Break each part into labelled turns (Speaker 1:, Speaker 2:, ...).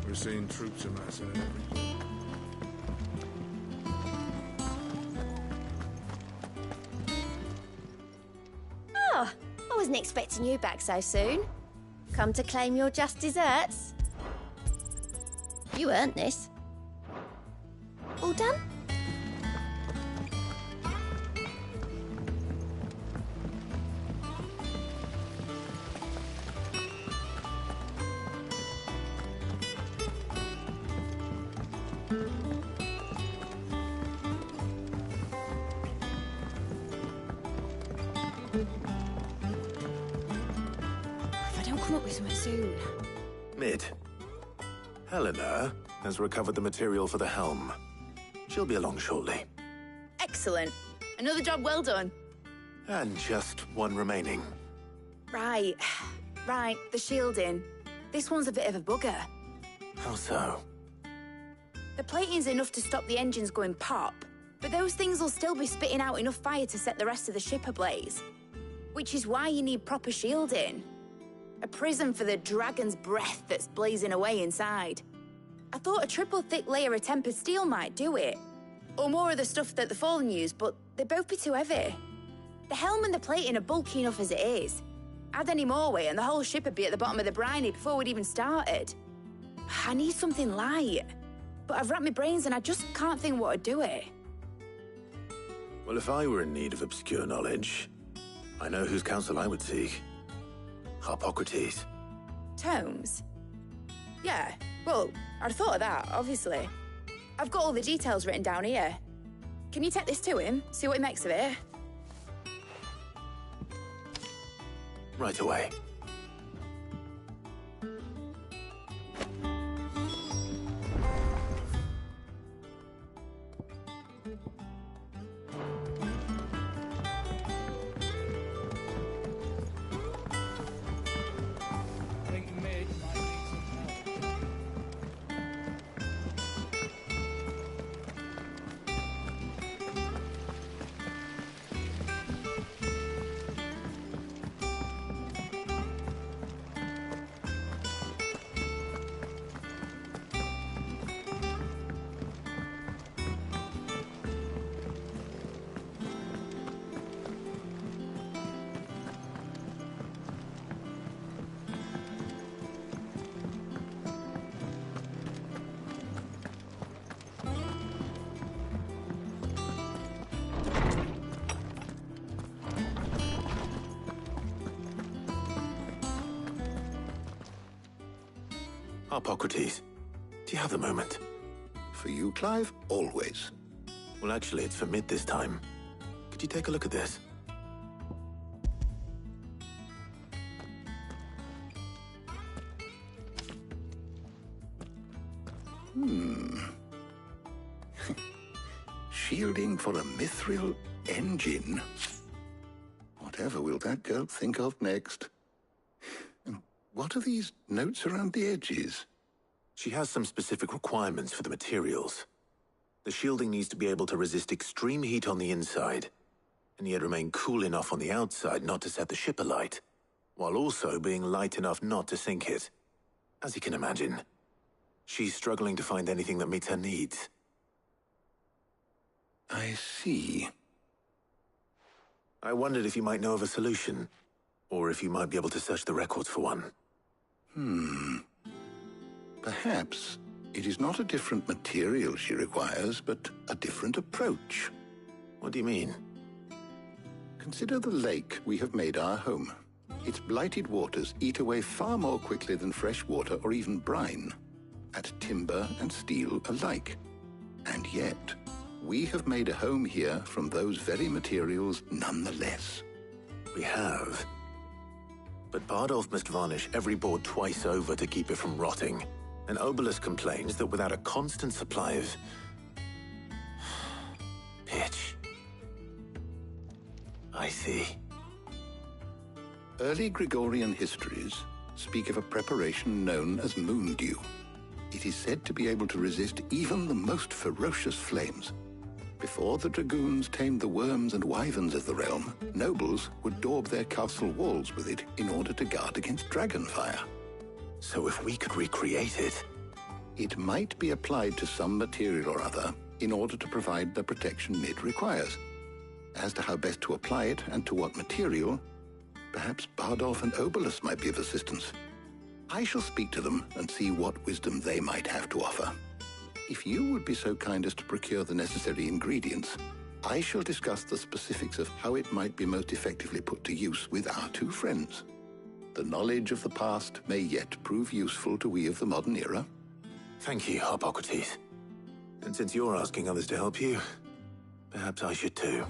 Speaker 1: We're seeing troops amassing at every point.
Speaker 2: Oh, I wasn't expecting you back so soon. Come to claim your just desserts? You earned this. All done?
Speaker 3: If I don't come up with something soon.
Speaker 4: Mid. Helena has recovered the material for the helm. She'll be along shortly.
Speaker 3: Excellent. Another job well done.
Speaker 4: And just one remaining.
Speaker 3: Right. Right, the shielding. This one's a bit of a bugger.
Speaker 4: How so?
Speaker 3: The plating's enough to stop the engines going pop, but those things will still be spitting out enough fire to set the rest of the ship ablaze. Which is why you need proper shielding. A prison for the dragon's breath that's blazing away inside. I thought a triple thick layer of tempered steel might do it. Or more of the stuff that the Fallen use, but they'd both be too heavy. The helm and the plating are bulky enough as it is. Add any more weight and the whole ship would be at the bottom of the briny before we'd even started. I need something light. But I've racked my brains and I just can't think what would do it.
Speaker 4: Well, if I were in need of obscure knowledge, I know whose counsel I would seek. Harpocrates.
Speaker 3: Tomes? Yeah, well, I'd thought of that, obviously. I've got all the details written down here. Can you take this to him, see what he makes of it?
Speaker 4: Right away.
Speaker 1: I think Mid might need some help.
Speaker 4: Harpocrates, do you have the moment?
Speaker 5: For you, Clive, always.
Speaker 4: Well, actually, it's for Mid this time. Could you take a look at this?
Speaker 5: Shielding for a mithril engine. Whatever will that girl think of next? And what are these notes around the edges?
Speaker 4: She has some specific requirements for the materials. The shielding needs to be able to resist extreme heat on the inside, and yet remain cool enough on the outside not to set the ship alight, while also being light enough not to sink it. As you can imagine, she's struggling to find anything that meets her needs.
Speaker 5: I see.
Speaker 4: I wondered if you might know of a solution, or if you might be able to search the records for one.
Speaker 5: Perhaps it is not a different material she requires, but a different approach.
Speaker 4: What do you mean?
Speaker 5: Consider the lake we have made our home. Its blighted waters eat away far more quickly than fresh water or even brine. at timber and steel alike. And yet, we have made a home here from those very materials nonetheless.
Speaker 4: We have. But Bardolph must varnish every board twice over to keep it from rotting. And Obelus complains that without a constant supply of pitch. I see.
Speaker 5: Early Gregorian histories speak of a preparation known as moon dew. It is said to be able to resist even the most ferocious flames. Before the dragoons tamed the worms and wyverns of the realm, nobles would daub their castle walls with it in order to guard against dragon fire.
Speaker 4: So if we could recreate it...
Speaker 5: It might be applied to some material or other in order to provide the protection it requires. As to how best to apply it and to what material, perhaps Bardolph and Obelus might be of assistance. I shall speak to them and see what wisdom they might have to offer. If you would be so kind as to procure the necessary ingredients, I shall discuss the specifics of how it might be most effectively put to use with our two friends. The knowledge of the past may yet prove useful to we of the modern era.
Speaker 4: Thank you, Hippocrates. And since you're asking others to help you, perhaps I should too.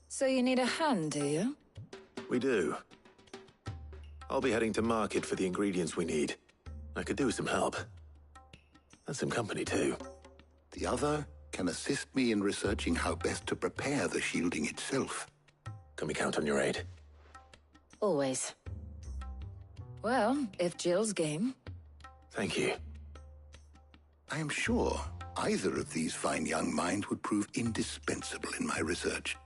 Speaker 6: So you need a hand, do you?
Speaker 4: We do. I'll be heading to market for the ingredients we need. I could do with some help. And some company, too.
Speaker 5: The other can assist me in researching how best to prepare the shielding itself.
Speaker 4: Can we count on your aid?
Speaker 6: Always. Well, if Jill's game.
Speaker 4: Thank you.
Speaker 5: I am sure either of these fine young minds would prove indispensable in my research.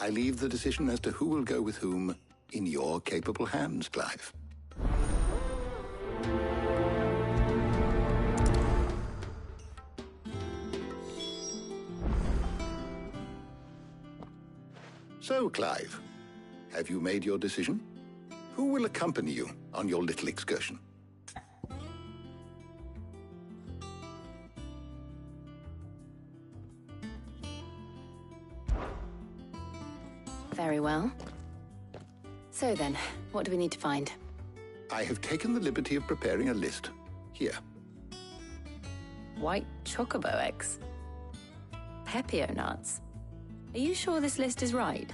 Speaker 5: I leave the decision as to who will go with whom in your capable hands, Clive. So, Clive, have you made your decision? Who will accompany you on your little excursion?
Speaker 3: Very well. So then, what do we need to find?
Speaker 5: I have taken the liberty of preparing a list. Here.
Speaker 3: White chocobo eggs. Pepio nuts. Are you sure this list is right?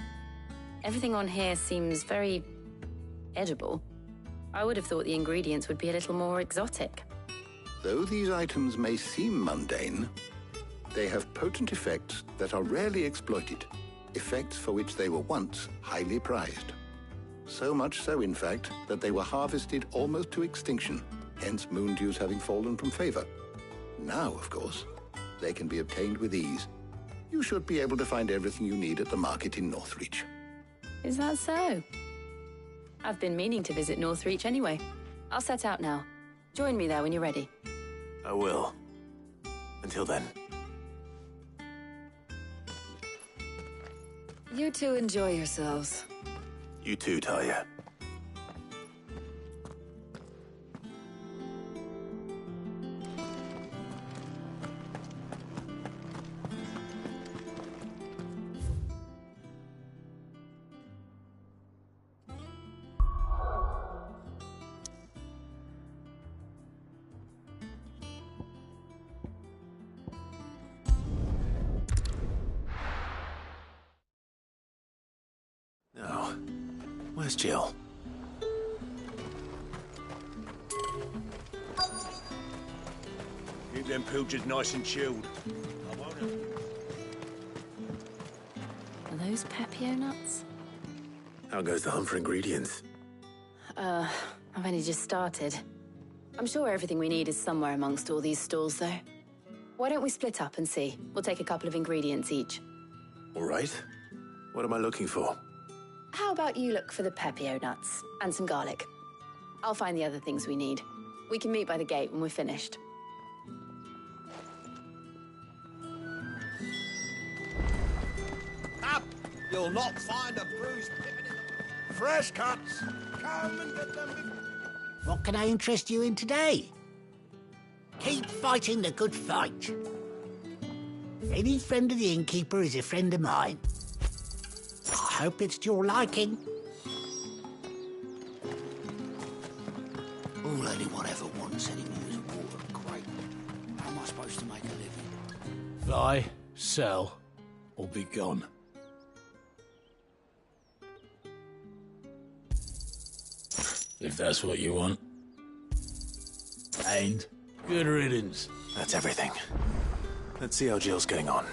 Speaker 3: Everything on here seems very edible. I would have thought the ingredients would be a little more exotic.
Speaker 5: Though these items may seem mundane, they have potent effects that are rarely exploited, effects for which they were once highly prized. So much so, in fact, that they were harvested almost to extinction, hence moon dews having fallen from favor. Now, of course, they can be obtained with ease. You should be able to find everything you need at the market in Northreach.
Speaker 3: Is that so? I've been meaning to visit Northreach anyway. I'll set out now. Join me there when you're ready.
Speaker 4: I will. Until then.
Speaker 6: You two enjoy yourselves.
Speaker 4: You too, Talia. Now, where's Jill?
Speaker 7: Keep them pilchards nice and chilled.
Speaker 3: Are those Pepio nuts?
Speaker 4: How goes the hunt for ingredients?
Speaker 3: I've only just started. I'm sure everything we need is somewhere amongst all these stalls, though. Why don't we split up and see? We'll take a couple of ingredients each.
Speaker 4: All right. What am I looking for?
Speaker 3: How about you look for the Pepio nuts and some garlic? I'll find the other things we need. We can meet by the gate when we're finished.
Speaker 7: Up! You'll not find a bruised pippin in the... Fresh cuts! Come and get them.
Speaker 8: What can I interest you in today? Keep fighting the good fight. Any friend of the innkeeper is a friend of mine. I hope it's to your liking. All anyone ever wants anymore is a water crate. How am I supposed to make a living?
Speaker 9: Buy, sell, or be gone. If that's what you want. And good riddance.
Speaker 4: That's everything. Let's see how Jill's getting on.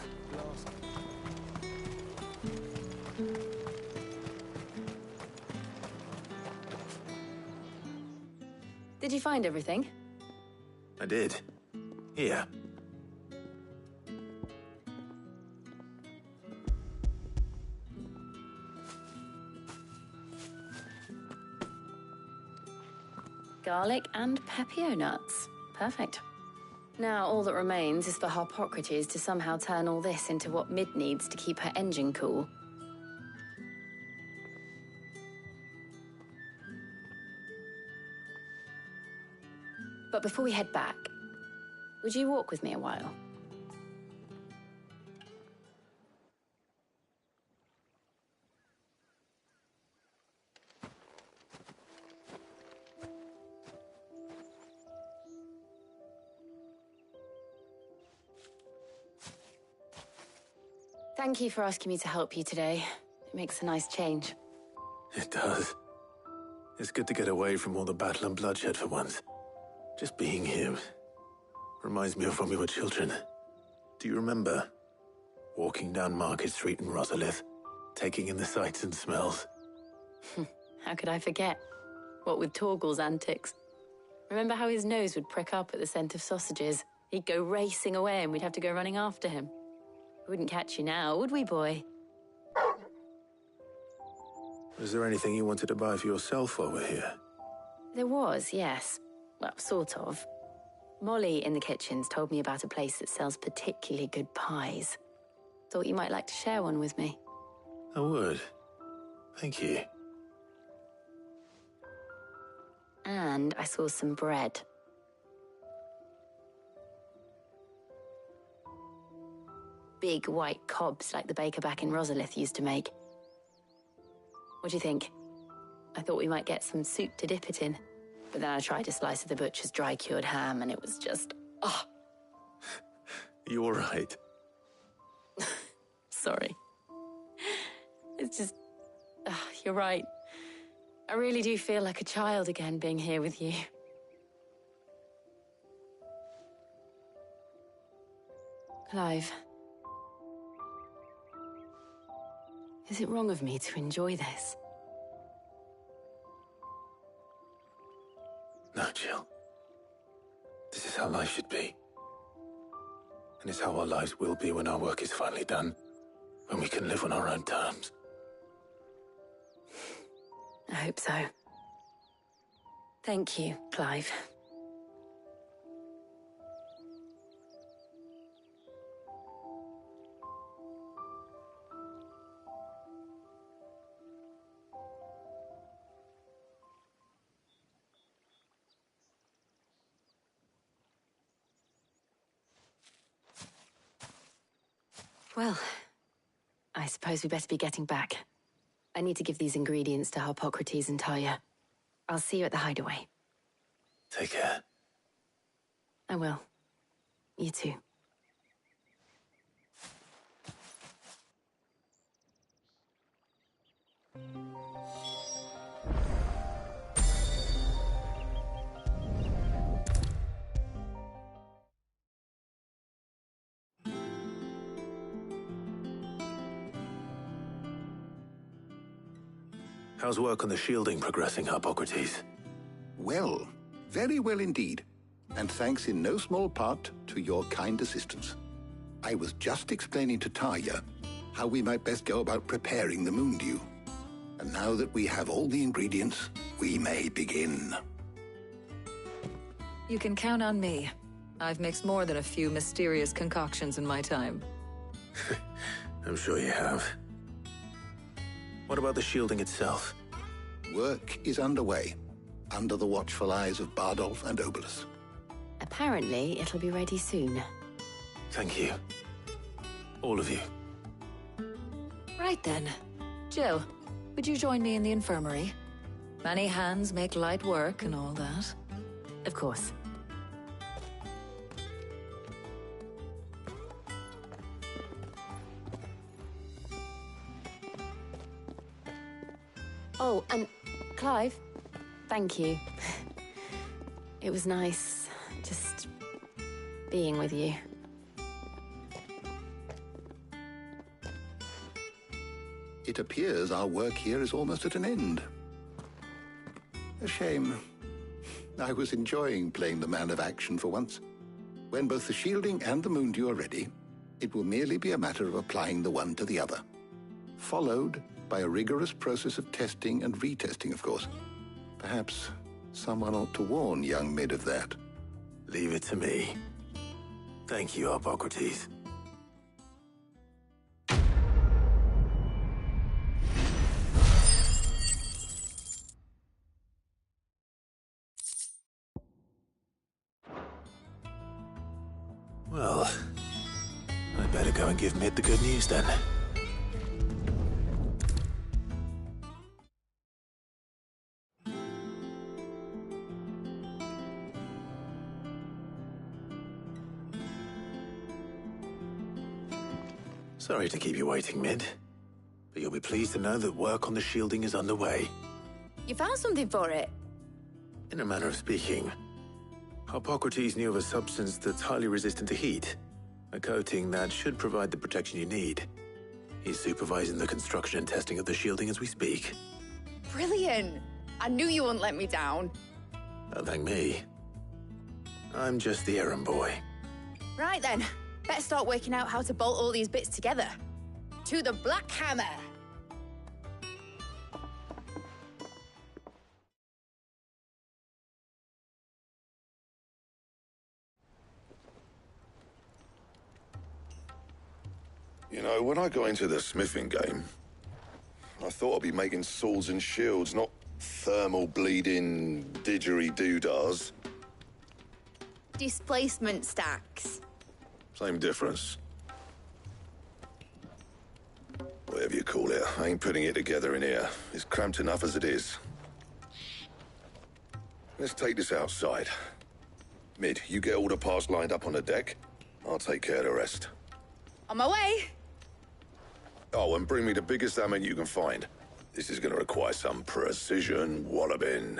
Speaker 6: Did you find everything?
Speaker 4: I did. Here.
Speaker 6: Garlic and pepio nuts. Perfect. Now all that remains is for Harpocrates to somehow turn all this into what Mid needs to keep her engine cool. But before we head back, would you walk with me a while? Thank you for asking me to help you today. It makes a nice change.
Speaker 4: It does. It's good to get away from all the battle and bloodshed for once. Just being here reminds me of when we were children. Do you remember? Walking down Market Street in Rosalith, taking in the sights and smells.
Speaker 6: How could I forget? What with Torgal's antics. Remember how his nose would prick up at the scent of sausages? He'd go racing away and we'd have to go running after him. We wouldn't catch you now, would we, boy?
Speaker 4: Was there anything you wanted to buy for yourself while we're here?
Speaker 6: There was, yes. Well, sort of. Molly in the kitchens told me about a place that sells particularly good pies. Thought you might like to share one with me.
Speaker 4: I would. Thank you.
Speaker 6: And I saw some bread. Big white cobs like the baker back in Rosalith used to make. What do you think? I thought we might get some soup to dip it in. But then I tried a slice of the butcher's dry-cured ham and it was just... oh.
Speaker 4: You all right?
Speaker 6: Sorry. It's just... you're right. I really do feel like a child again being here with you. Clive. Is it wrong of me to enjoy this?
Speaker 4: No, Jill. This is how life should be. And it's how our lives will be when our work is finally done. When we can live on our own terms.
Speaker 6: I hope so. Thank you, Clive. Well, I suppose we better be getting back. I need to give these ingredients to Harpocrates and Talia. I'll see you at the hideaway.
Speaker 4: Take care.
Speaker 6: I will. You too.
Speaker 4: How's work on the shielding progressing, Harpocrates?
Speaker 5: Well, very well indeed. And thanks in no small part to your kind assistance. I was just explaining to Talia how we might best go about preparing the Moondew. And now that we have all the ingredients, we may begin.
Speaker 6: You can count on me. I've mixed more than a few mysterious concoctions in my time.
Speaker 4: I'm sure you have. What about the shielding itself?
Speaker 5: Work is underway. under the watchful eyes of Bardolph and Obolus.
Speaker 6: Apparently, it'll be ready soon.
Speaker 4: Thank you. All of you.
Speaker 10: Right then. Jill, would you join me in the infirmary? Many hands make light work and all that.
Speaker 6: Of course. Oh, and Clive, thank you. It was nice just being with you.
Speaker 5: It appears our work here is almost at an end. A shame. I was enjoying playing the man of action for once. When both the shielding and the moondew are ready, it will merely be a matter of applying the one to the other. Followed by a rigorous process of testing and retesting, of course. Perhaps someone ought to warn young Mid of that.
Speaker 4: Leave it to me. Thank you, Hippocrates. Well, I'd better go and give Mid the good news then. Sorry to keep you waiting, Mid, but you'll be pleased to know that work on the shielding is underway.
Speaker 3: You found something for it?
Speaker 4: In a manner of speaking, Hippocrates knew of a substance that's highly resistant to heat, a coating that should provide the protection you need. He's supervising the construction and testing of the shielding as we speak.
Speaker 3: Brilliant! I knew you wouldn't let me down.
Speaker 4: Don't thank me. I'm just the errand boy.
Speaker 3: Right then, better start working out how to bolt all these bits together. To the Black Hammer!
Speaker 1: You know, when I got into the smithing game, I thought I'd be making swords and shields, not thermal bleeding didgeridoo-dahs.
Speaker 3: Displacement stacks.
Speaker 1: Same difference. Whatever you call it, I ain't putting it together in here. It's cramped enough as it is. Let's take this outside. Mid, you get all the parts lined up on the deck. I'll take care of the rest.
Speaker 3: On my way!
Speaker 1: Oh, and bring me the biggest hammer you can find. This is gonna require some precision walloping.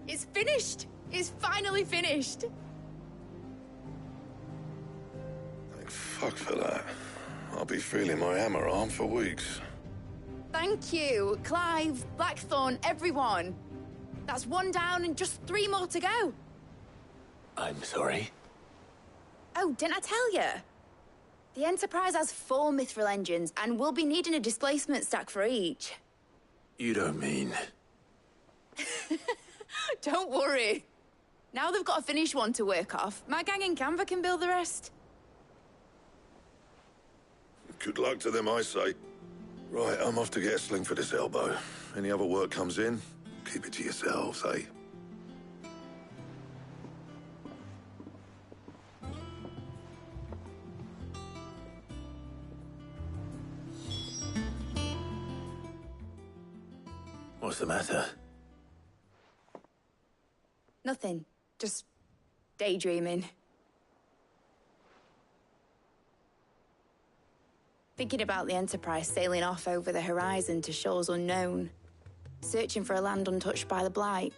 Speaker 3: It's finished! It's finally finished!
Speaker 1: Thank fuck for that. I'll be feeling my hammer arm for weeks.
Speaker 3: Thank you, Clive, Blackthorn, everyone. That's one down and just 3 more to go.
Speaker 4: I'm sorry.
Speaker 3: Oh, didn't I tell you? The Enterprise has 4 mithril engines, and we'll be needing a displacement stack for each.
Speaker 4: You don't mean...
Speaker 3: Don't worry. Now they've got a finished one to work off, my gang in Canva can build the rest.
Speaker 1: Good luck to them, I say. Right, I'm off to get a sling for this elbow. Any other work comes in, keep it to yourselves, eh?
Speaker 4: What's the matter?
Speaker 3: Nothing. Just daydreaming. Thinking about the Enterprise sailing off over the horizon to shores unknown. Searching for a land untouched by the Blight.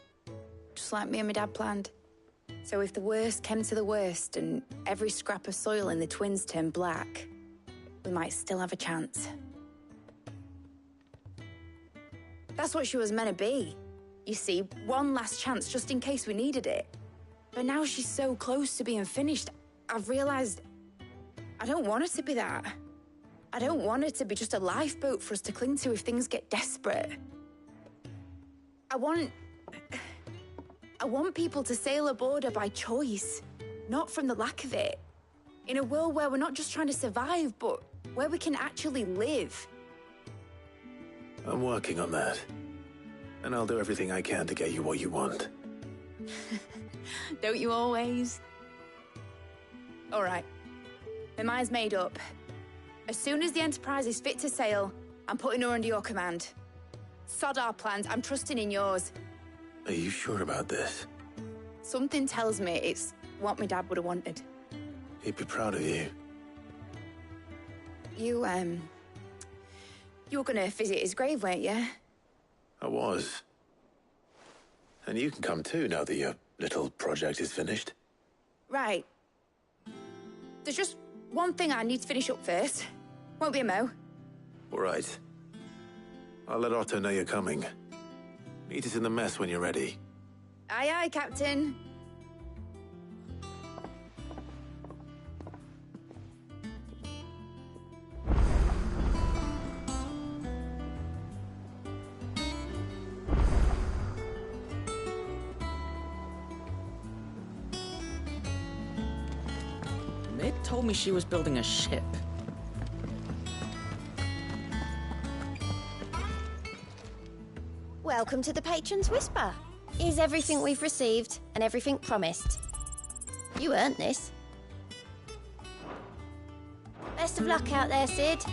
Speaker 3: Just like me and my dad planned. So if the worst came to the worst and every scrap of soil in the twins turned black, we might still have a chance. That's what she was meant to be. You see, one last chance just in case we needed it. But now she's so close to being finished, I've realized I don't want her to be that. I don't want her to be just a lifeboat for us to cling to if things get desperate. I want people to sail aboard her by choice, not from the lack of it. In a world where we're not just trying to survive, but where we can actually live.
Speaker 4: I'm working on that. And I'll do everything I can to get you what you want.
Speaker 3: Don't you always? All right. My mind's made up. As soon as the Enterprise is fit to sail, I'm putting her under your command. Sod our plans, I'm trusting in yours.
Speaker 4: Are you sure about this?
Speaker 3: Something tells me it's what my dad would have wanted.
Speaker 4: He'd be proud of you.
Speaker 3: You were gonna visit his grave, weren't you?
Speaker 4: I was. And you can come too now that your little project is finished.
Speaker 3: Right. There's just one thing I need to finish up first. Won't be a mo.
Speaker 4: All right. I'll let Otto know you're coming. Meet us in the mess when you're ready.
Speaker 3: Aye, aye, Captain.
Speaker 11: Mid told me she was building a ship.
Speaker 2: Welcome to the Patron's Whisper. Here's everything we've received and everything promised. You earned this. Best of luck out there, Sid.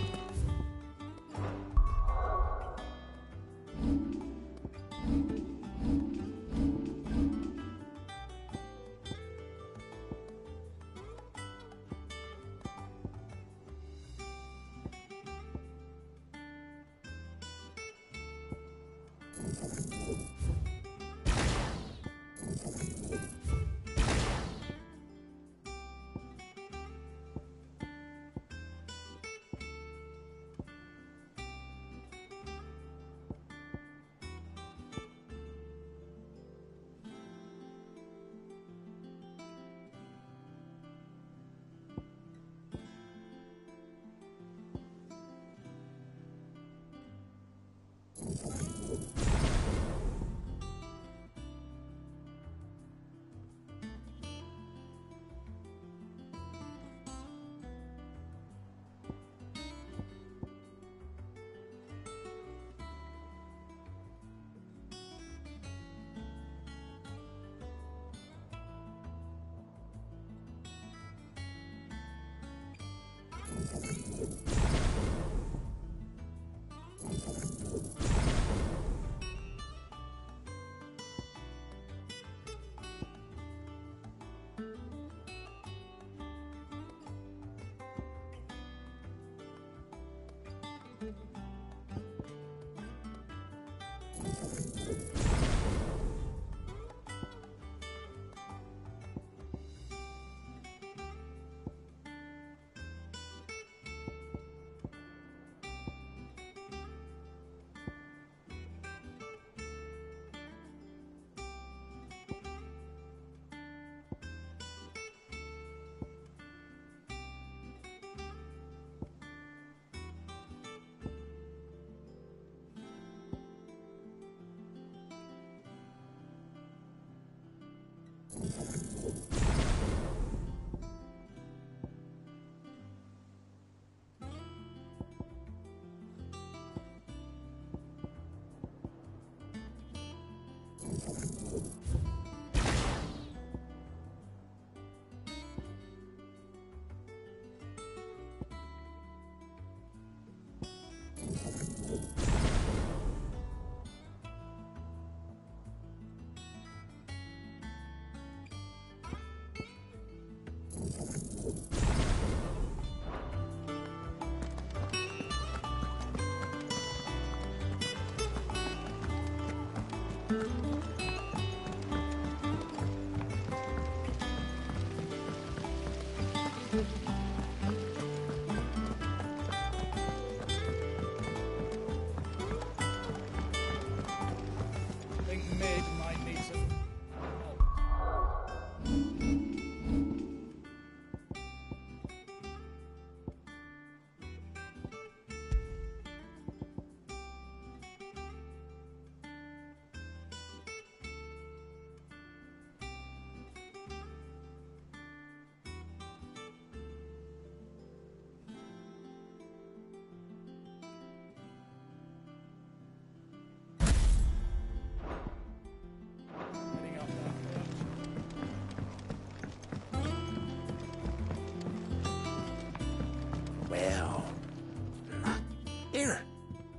Speaker 12: Here,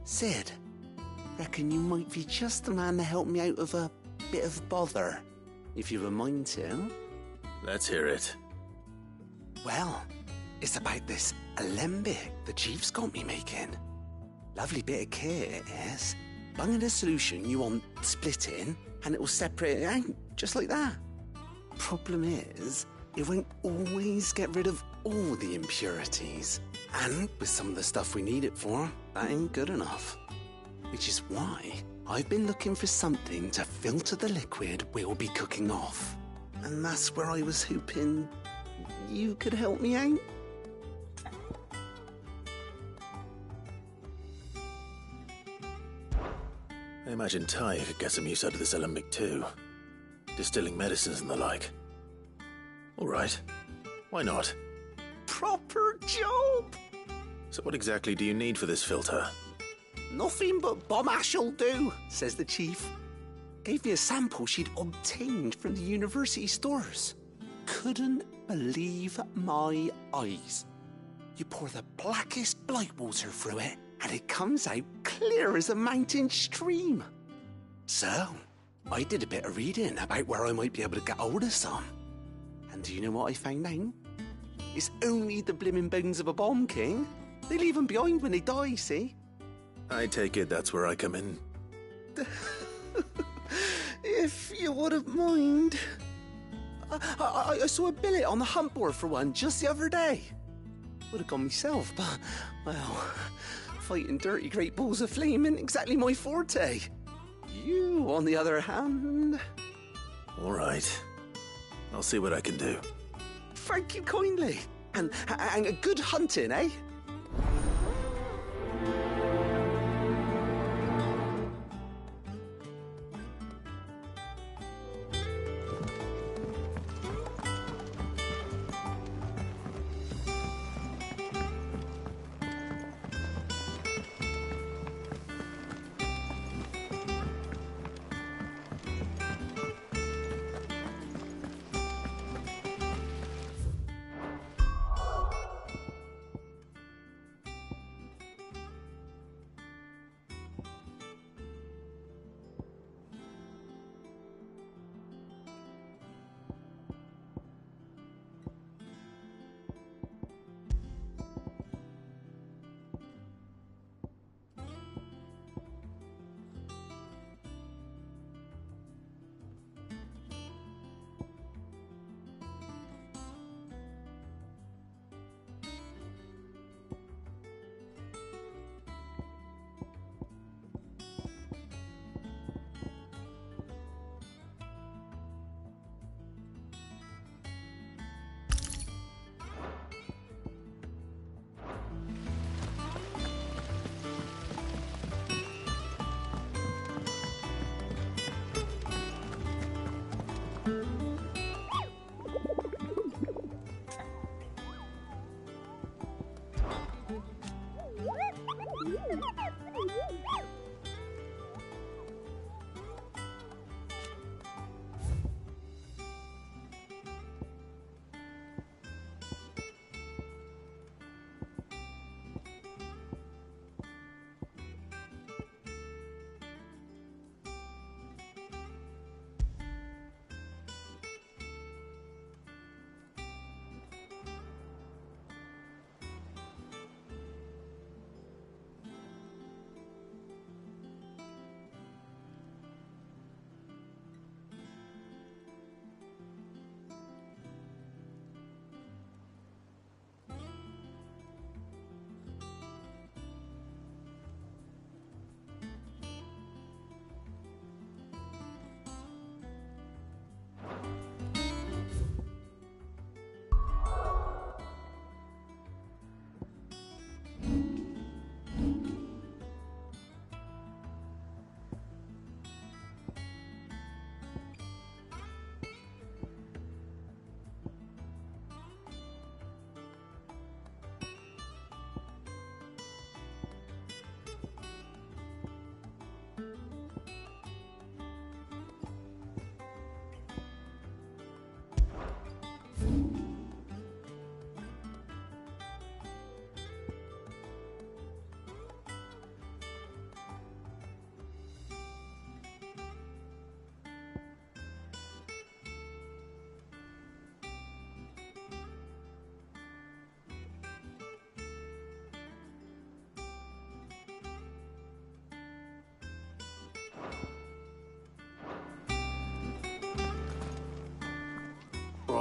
Speaker 12: Sid. Reckon you might be just the man to help me out of a bit of bother, if you've a mind to.
Speaker 4: Let's hear it.
Speaker 12: Well, it's about this alembic the chief's got me making. Lovely bit of kit it is. Bung in a solution you want splitting, and it'll separate it out, just like that. Problem is, it won't always get rid of all the impurities. And with some of the stuff we need it for, that ain't good enough. Which is why I've been looking for something to filter the liquid we'll be cooking off. And that's where I was hoping you could help me out.
Speaker 4: I imagine Ty could get some use out of this alembic too. Distilling medicines and the like. All right. Why not?
Speaker 12: Proper job!
Speaker 4: So what exactly do you need for this filter?
Speaker 12: Nothing but bomb ash'll do, says the chief. Gave me a sample she'd obtained from the university stores. Couldn't believe my eyes. You pour the blackest blight water through it, and it comes out clear as a mountain stream. So, I did a bit of reading about where I might be able to get hold of some. And do you know what I found out? It's only the blimmin' bones of a bomb king. They leave them behind when they die, see?
Speaker 4: I take it that's where I come in.
Speaker 12: If you wouldn't mind. I saw a billet on the hunt board for one just the other day. Would have gone myself, but, well, fighting dirty great balls of flame ain't exactly my forte. You, on the other hand...
Speaker 4: All right. I'll see what I can do.
Speaker 12: Thank you kindly. And good hunting, eh?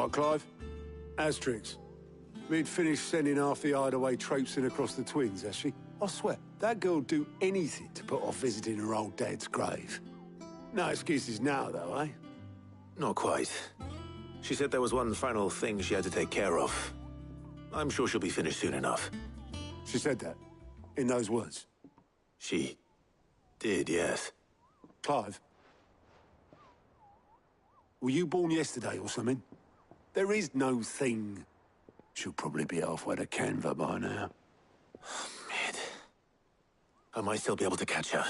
Speaker 13: right, Clive? Asterix. We'd finished sending half the hideaway traipsing across the twins, has she? I swear, that girl'd do anything to put off visiting her old dad's grave. No excuses now, though, eh?
Speaker 4: Not quite. She said there was one final thing she had to take care of. I'm sure she'll be finished soon enough.
Speaker 13: She said that? In those words?
Speaker 4: She did, yes.
Speaker 13: Clive? Were you born yesterday or something? There is no thing. She'll probably be halfway to Canva by now.
Speaker 4: Mid. I might still be able to catch her.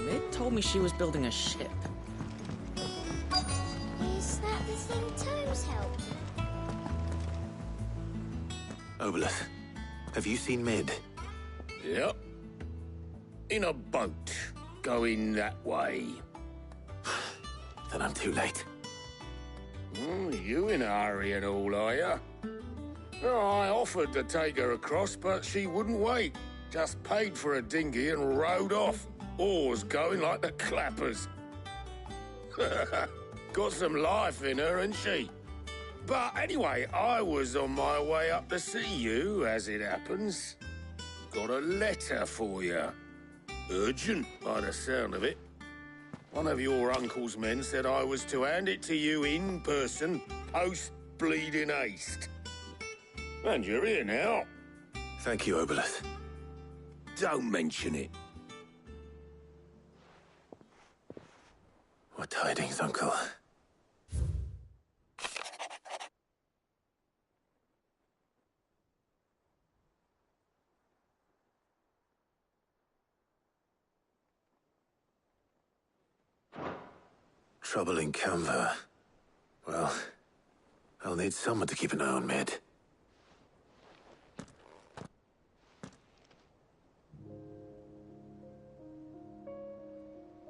Speaker 11: Mid told me she was building a ship.
Speaker 2: Is that the thing Tomes helped?
Speaker 4: Obolus, have you seen Mid?
Speaker 7: Yep. In a boat, going that way.
Speaker 4: Then I'm too late.
Speaker 7: You in a hurry and all, are you? Oh, I offered to take her across, but she wouldn't wait. Just paid for a dinghy and rowed off. Oars going like the clappers. Got some life in her, ain't she? But anyway, I was on my way up to see you, as it happens. Got a letter for you. Urgent, by the sound of it. One of your uncle's men said I was to hand it to you in person, post-bleeding haste. And you're here now.
Speaker 4: Thank you, Obolus.
Speaker 7: Don't mention it.
Speaker 4: What tidings, Uncle? Trouble in Canva. Well, I'll need someone to keep an eye on Mid.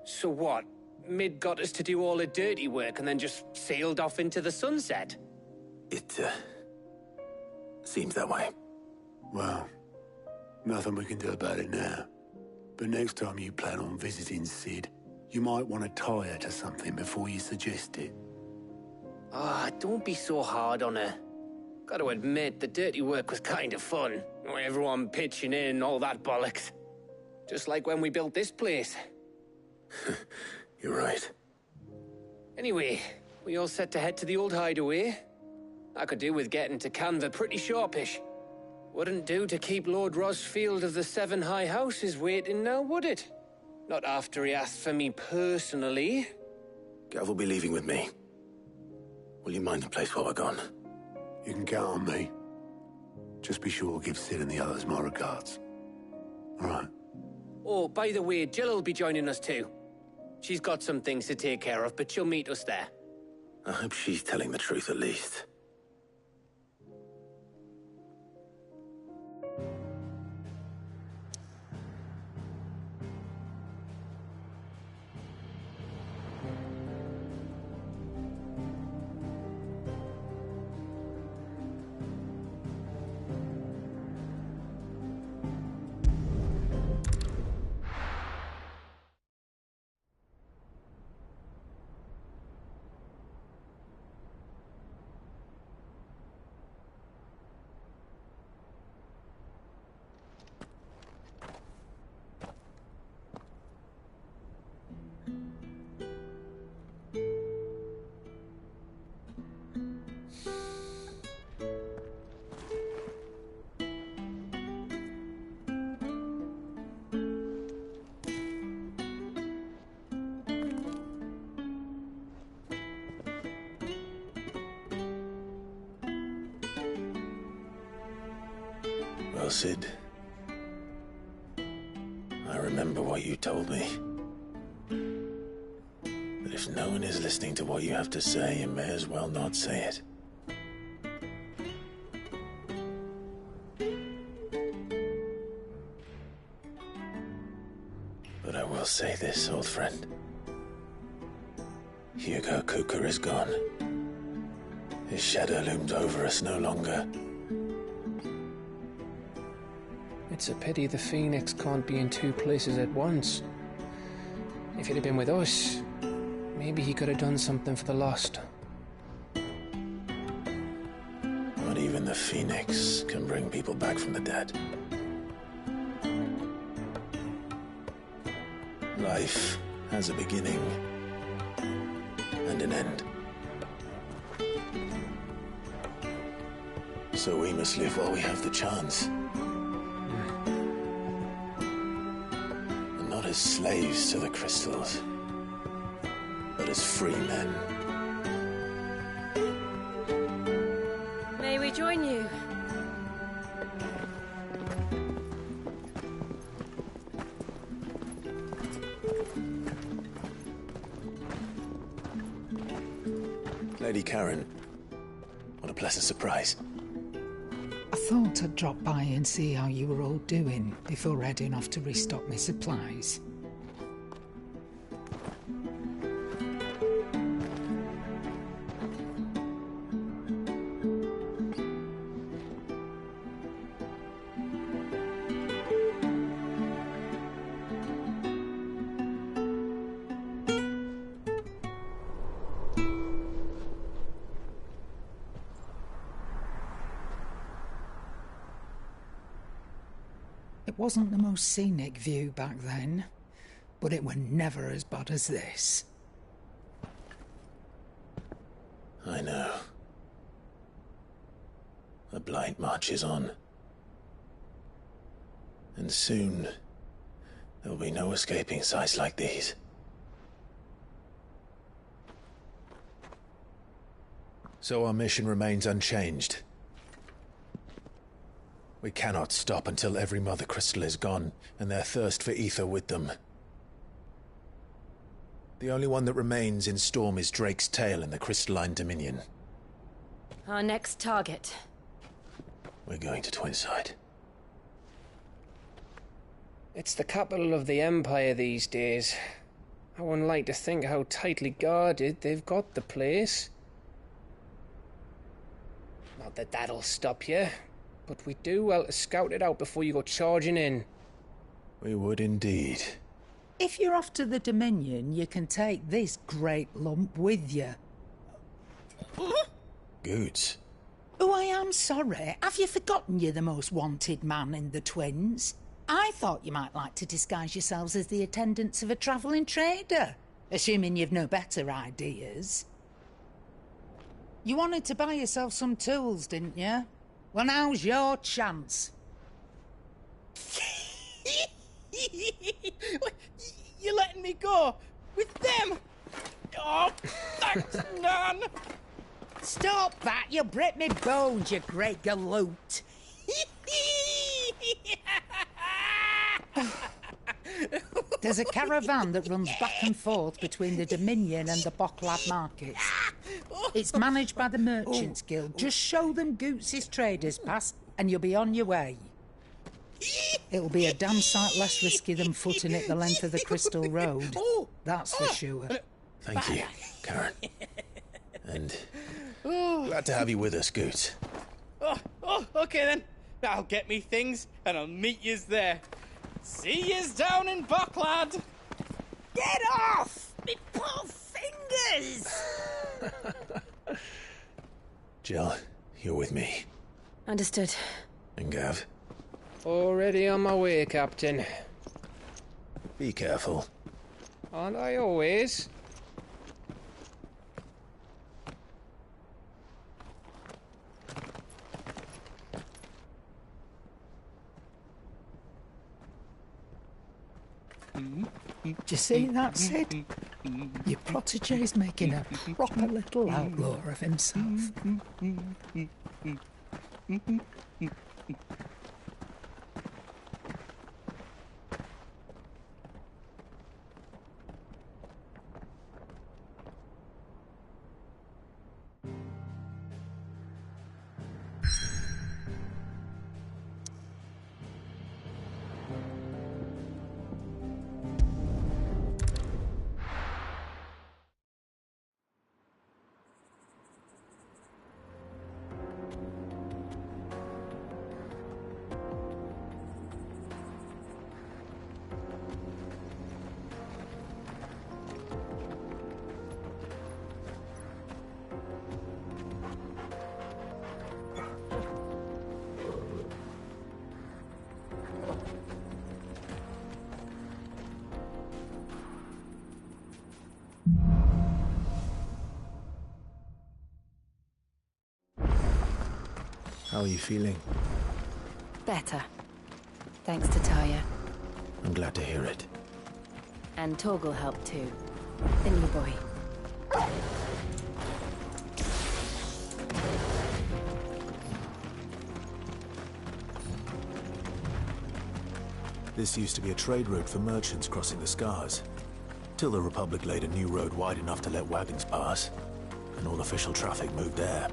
Speaker 14: So what? Mid got us to do all the dirty work and then just sailed off into the sunset?
Speaker 4: It, seems that way.
Speaker 13: Well, nothing we can do about it now. But next time you plan on visiting Sid, you might want to tie her to something before you suggest it.
Speaker 14: Ah, don't be so hard on her. Got to admit, the dirty work was kind of fun. Everyone pitching in and all that bollocks. Just like when we built this place.
Speaker 4: You're right.
Speaker 14: Anyway, we all set to head to the old hideaway. I could do with getting to Canva pretty sharpish. Wouldn't do to keep Lord Rosfield of the Seven High Houses waiting now, would it? Not after he asked for me personally.
Speaker 4: Gav will be leaving with me. Will you mind the place while we're gone?
Speaker 13: You can count on me. Just be sure to give Sid and the others my regards. All right.
Speaker 14: Oh, by the way, Jill will be joining us too. She's got some things to take care of, but she'll meet us there.
Speaker 4: I hope she's telling the truth at least. Well, Sid, I remember what you told me. That if no one is listening to what you have to say, you may as well not say it. But I will say this, old friend. Hugo Cooker is gone. His shadow looms over us no longer.
Speaker 14: It's a pity the Phoenix can't be in two places at once. If he'd have been with us, maybe he could have done something for the lost.
Speaker 4: Not even the Phoenix can bring people back from the dead. Life has a beginning and an end. So we must live while we have the chance. And not as slaves to the crystals, but as free men.
Speaker 2: May we join you?
Speaker 4: Lady Karen, what a pleasant surprise.
Speaker 15: I thought I'd drop by and see how you were all doing before heading off to restock my supplies. It wasn't the most scenic view back then, but it were never as bad as this.
Speaker 4: I know. The blight marches on. And soon, there'll be no escaping sights like these. So our mission remains unchanged. We cannot stop until every Mother Crystal is gone, and their thirst for ether with them. The only one that remains in Storm is Drake's Tail in the Crystalline Dominion.
Speaker 2: Our next target.
Speaker 4: We're going to Twinside.
Speaker 14: It's the capital of the Empire these days. I wouldn't like to think how tightly guarded they've got the place. Not that that'll stop you, but we do well to scout it out before you go charging in.
Speaker 4: We would indeed.
Speaker 15: If you're off to the Dominion, you can take this great lump with you.
Speaker 4: Goods.
Speaker 15: Oh, I am sorry. Have you forgotten you're the most wanted man in the Twins? I thought you might like to disguise yourselves as the attendants of a travelling trader, assuming you've no better ideas. You wanted to buy yourself some tools, didn't you? Well, now's your chance.
Speaker 11: You're letting me go with them? Oh, thanks, Nan.
Speaker 15: Stop that! You'll break me bones, you great galoot. There's a caravan that runs back and forth between the Dominion and the Bocklab markets. It's managed by the Merchants Guild. Just show them Goots' traders pass and you'll be on your way. It'll be a damn sight less risky than footing it the length of the Crystal Road. That's for sure.
Speaker 4: Thank you, Karen. And glad to have you with us, Goots.
Speaker 11: Okay then. I'll get me things and I'll meet yous there. See yous down in Bocklad.
Speaker 15: Get off! Me poor fingers!
Speaker 4: Jill, you're with me.
Speaker 2: Understood.
Speaker 4: And Gav?
Speaker 14: Already on my way, Captain.
Speaker 4: Be careful.
Speaker 14: Aren't I always?
Speaker 15: Do you see that, Sid? Your protege's making a proper little outlaw of himself.
Speaker 4: How are you feeling?
Speaker 6: Better. Thanks to Taya.
Speaker 4: I'm glad to hear it.
Speaker 6: And Torgal helped too. Didn't you, boy?
Speaker 4: This used to be a trade route for merchants crossing the Scars. Till the Republic laid a new road wide enough to let wagons pass, and all official traffic moved there.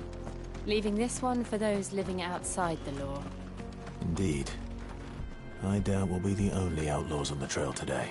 Speaker 6: Leaving this one for those living outside the law.
Speaker 4: Indeed. I doubt we'll be the only outlaws on the trail today.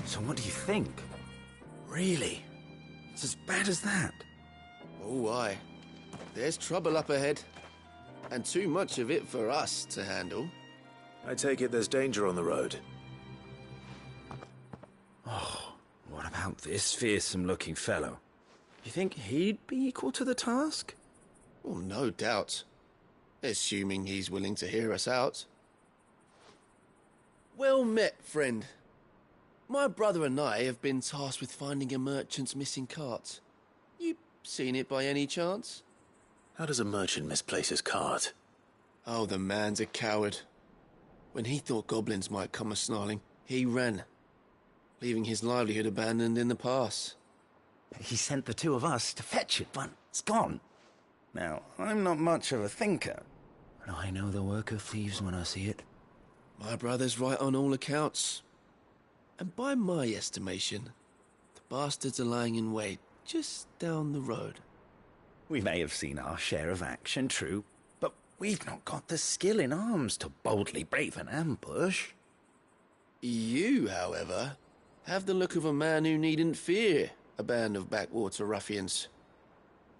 Speaker 16: So what do you think? Really? It's as bad as that?
Speaker 17: Oh, aye. There's trouble up ahead. And too much of it for us to handle.
Speaker 4: I take it there's danger on the road.
Speaker 16: Oh, what about this fearsome-looking fellow? You think he'd be equal to the task?
Speaker 17: Well, no doubt. Assuming he's willing to hear us out. Well met, friend. My brother and I have been tasked with finding a merchant's missing cart. You seen it by any chance?
Speaker 4: How does a merchant misplace his cart?
Speaker 17: Oh, the man's a coward. When he thought goblins might come a-snarling, he ran, leaving his livelihood abandoned in the pass.
Speaker 16: He sent the two of us to fetch it, but it's gone. Now, I'm not much of a thinker, but I know the work of thieves when I see it.
Speaker 17: My brother's right on all accounts. And by my estimation, the bastards are lying in wait just down the road.
Speaker 16: We may have seen our share of action, true, but we've not got the skill in arms to boldly brave an ambush.
Speaker 17: You, however, have the look of a man who needn't fear a band of backwater ruffians.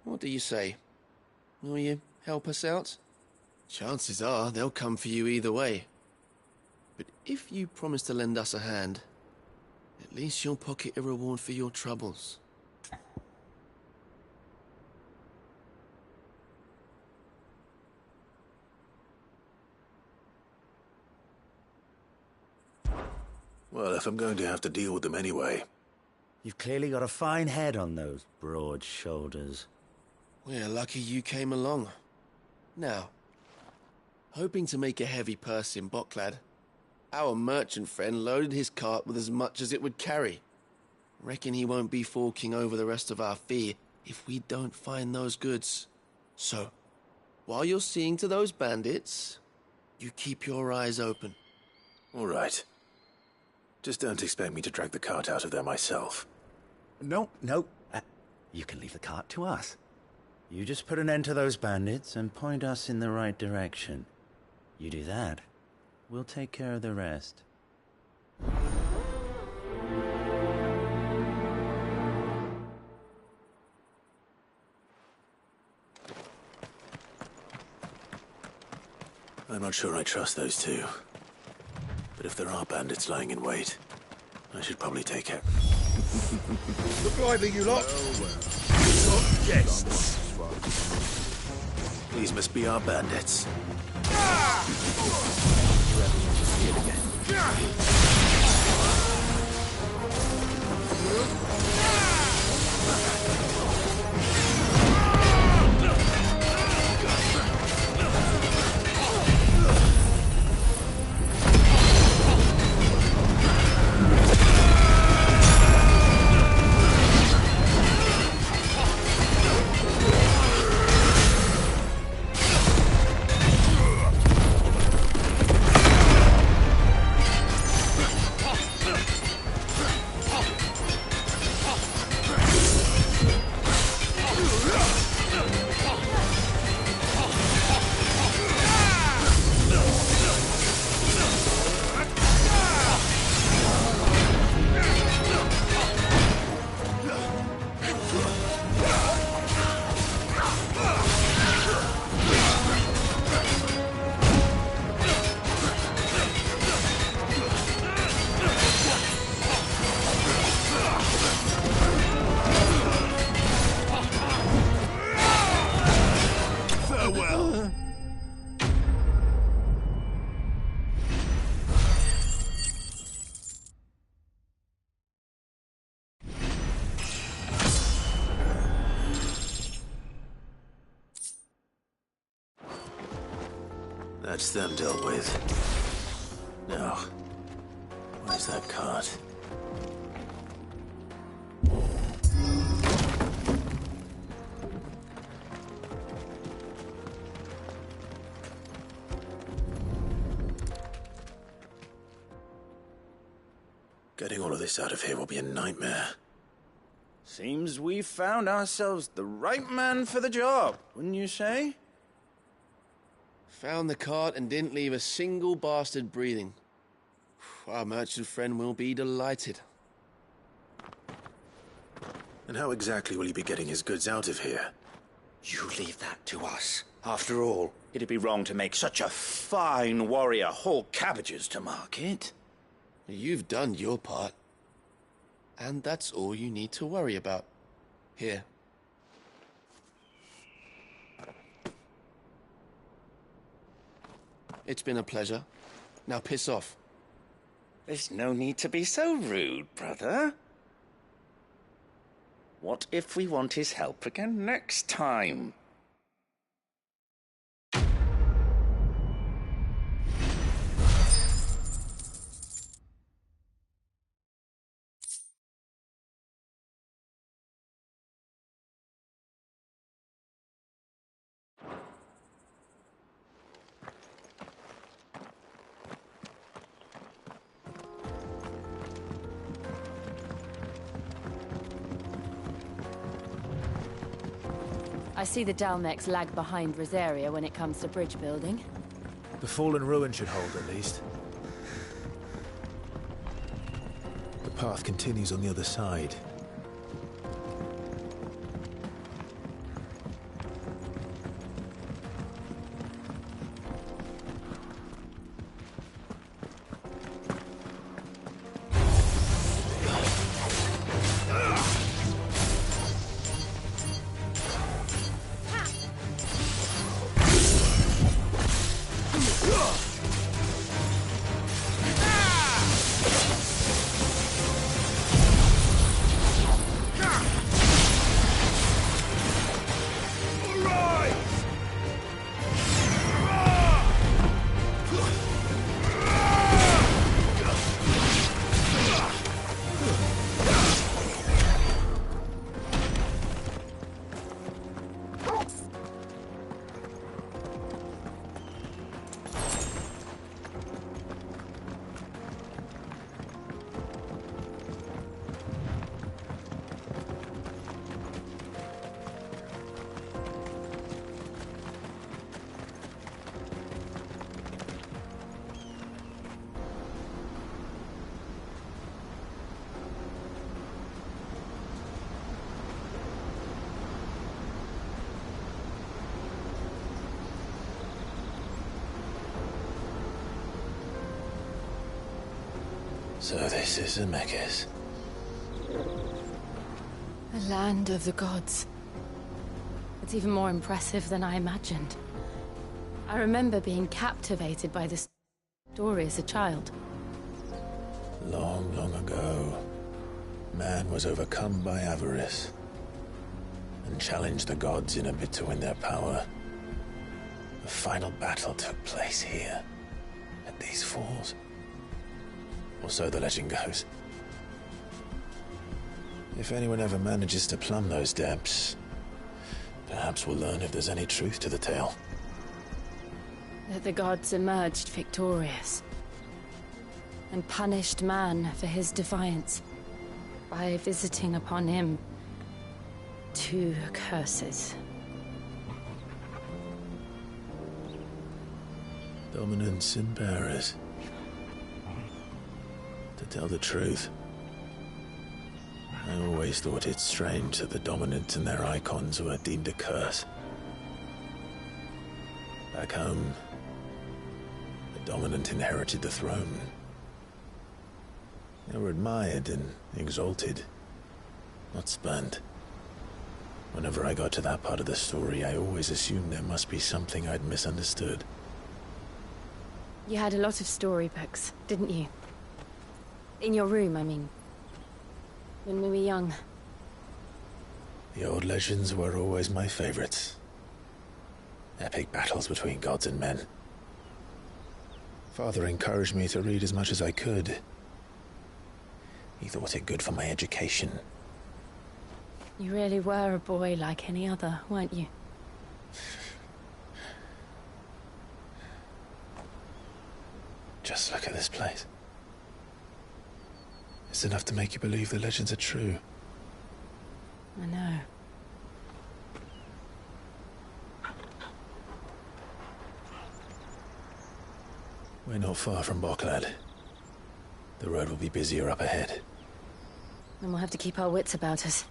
Speaker 17: What do you say? Will you help us out? Chances are they'll come for you either way. But if you promise to lend us a hand, at least you'll pocket a reward for your troubles.
Speaker 4: Well, if I'm going to have to deal with them anyway.
Speaker 16: You've clearly got a fine head on those broad shoulders.
Speaker 17: We're lucky you came along. Now, hoping to make a heavy purse in Boklad, our merchant friend loaded his cart with as much as it would carry. Reckon he won't be forking over the rest of our fee if we don't find those goods. So, while you're seeing to those bandits, you keep your eyes open.
Speaker 4: All right. Just don't expect me to drag the cart out of there myself.
Speaker 16: No. You can leave the cart to us. You just put an end to those bandits and point us in the right direction. You do that, we'll take care of the rest.
Speaker 4: I'm not sure I trust those two. But if there are bandits lying in wait, I should probably take it.
Speaker 1: Look lively, you lot.
Speaker 4: Yes. These must be our bandits. See it again. That's them dealt with. Now, where's that cart? Getting all of this out of here will be a nightmare.
Speaker 16: Seems we've found ourselves the right man for the job, wouldn't you say?
Speaker 17: Found the cart and didn't leave a single bastard breathing. Our merchant friend will be delighted.
Speaker 4: And how exactly will he be getting his goods out of here?
Speaker 18: You leave that to us. After all, it'd be wrong to make such a fine warrior haul cabbages to market.
Speaker 17: You've done your part. And that's all you need to worry about. Here. It's been a pleasure. Now piss off.
Speaker 18: There's no need to be so rude, brother. What if we want his help again next time?
Speaker 6: I see the Dalmex lag behind Rosaria when it comes to bridge building.
Speaker 19: The fallen ruin should hold, at least.
Speaker 4: The path continues on the other side. So this is Zemeckis.
Speaker 6: The land of the gods. It's even more impressive than I imagined. I remember being captivated by this story as a child.
Speaker 4: Long, long ago, man was overcome by avarice and challenged the gods in a bid to win their power. The final battle took place here, at these falls. Or so the legend goes. If anyone ever manages to plumb those depths, perhaps we'll learn if there's any truth to the tale.
Speaker 6: That the gods emerged victorious and punished man for his defiance by visiting upon him 2 curses.
Speaker 4: Dominance and bearers. To tell the truth, I always thought it strange that the dominant and their icons were deemed a curse. Back home, the dominant inherited the throne. They were admired and exalted, not spurned. Whenever I got to that part of the story, I always assumed there must be something I'd misunderstood.
Speaker 6: You had a lot of storybooks, didn't you? In your room, I mean. When we were young.
Speaker 4: The old legends were always my favorites. Epic battles between gods and men. Father encouraged me to read as much as I could. He thought it good for my education.
Speaker 6: You really were a boy like any other, weren't you?
Speaker 4: Just look at this place. It's enough to make you believe the legends are true.
Speaker 6: I know.
Speaker 4: We're not far from Boklad. The road will be busier up ahead.
Speaker 6: Then we'll have to keep our wits about us.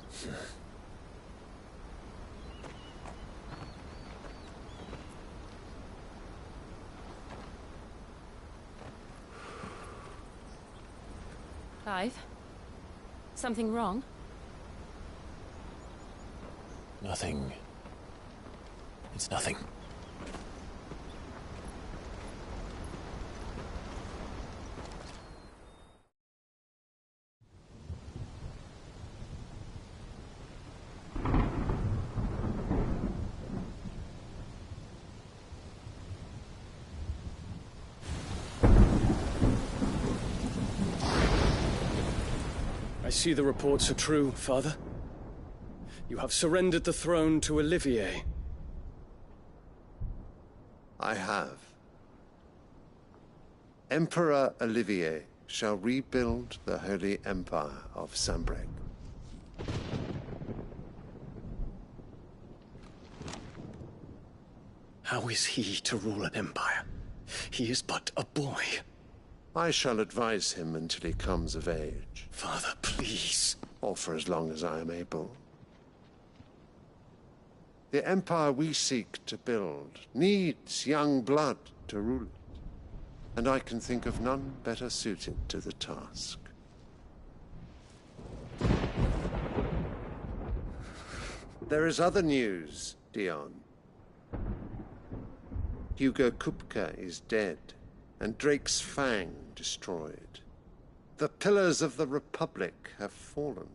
Speaker 6: Clive? Something wrong?
Speaker 4: Nothing. It's nothing.
Speaker 20: I see the reports are true, Father. You have surrendered the throne to Olivier.
Speaker 21: I have. Emperor Olivier shall rebuild the Holy Empire of Sanbreque.
Speaker 20: How is he to rule an empire? He is but a boy.
Speaker 21: I shall advise him until he comes of age.
Speaker 20: Father, please.
Speaker 21: Or for as long as I am able. The empire we seek to build needs young blood to rule it, and I can think of none better suited to the task. There is other news, Dion. Hugo Kupka is dead, and Drake's Fang destroyed. The pillars of the Republic have fallen.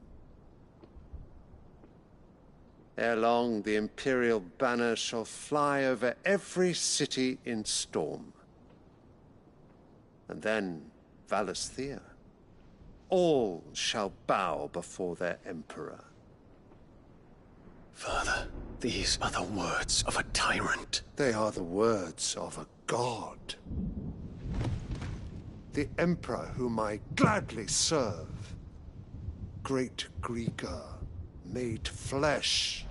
Speaker 21: Ere long, the Imperial banner shall fly over every city in Storm. And then, Valisthea. All shall bow before their Emperor.
Speaker 20: Father, these are the words of a tyrant.
Speaker 21: They are the words of a god. The Emperor whom I gladly serve. Great Greeker, made flesh.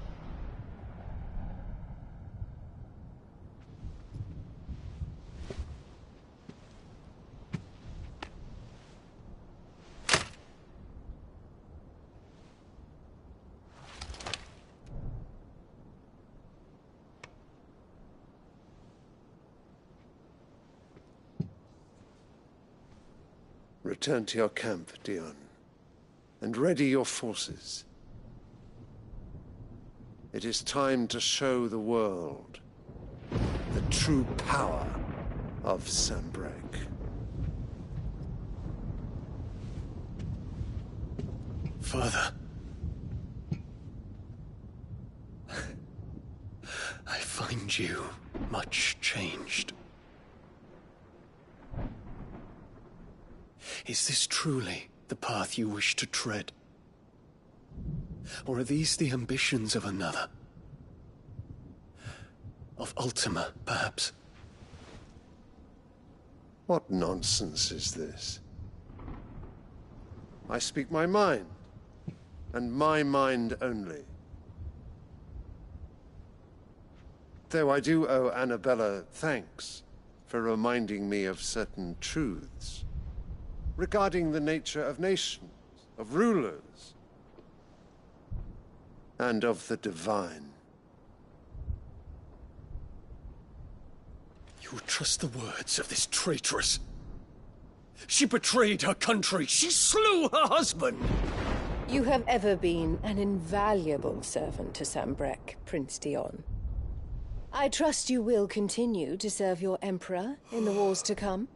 Speaker 21: Return to your camp, Dion, and ready your forces. It is time to show the world the true power of Sanbreque.
Speaker 20: Father. I find you much changed. Is this truly the path you wish to tread? Or are these the ambitions of another? Of Ultima, perhaps?
Speaker 21: What nonsense is this? I speak my mind, and my mind only. Though I do owe Annabella thanks for reminding me of certain truths regarding the nature of nations, of rulers, and of the divine.
Speaker 20: You trust the words of this traitress? She betrayed her country. She slew her husband.
Speaker 22: You have ever been an invaluable servant to Sanbreque, Prince Dion. I trust you will continue to serve your Emperor in the wars to come.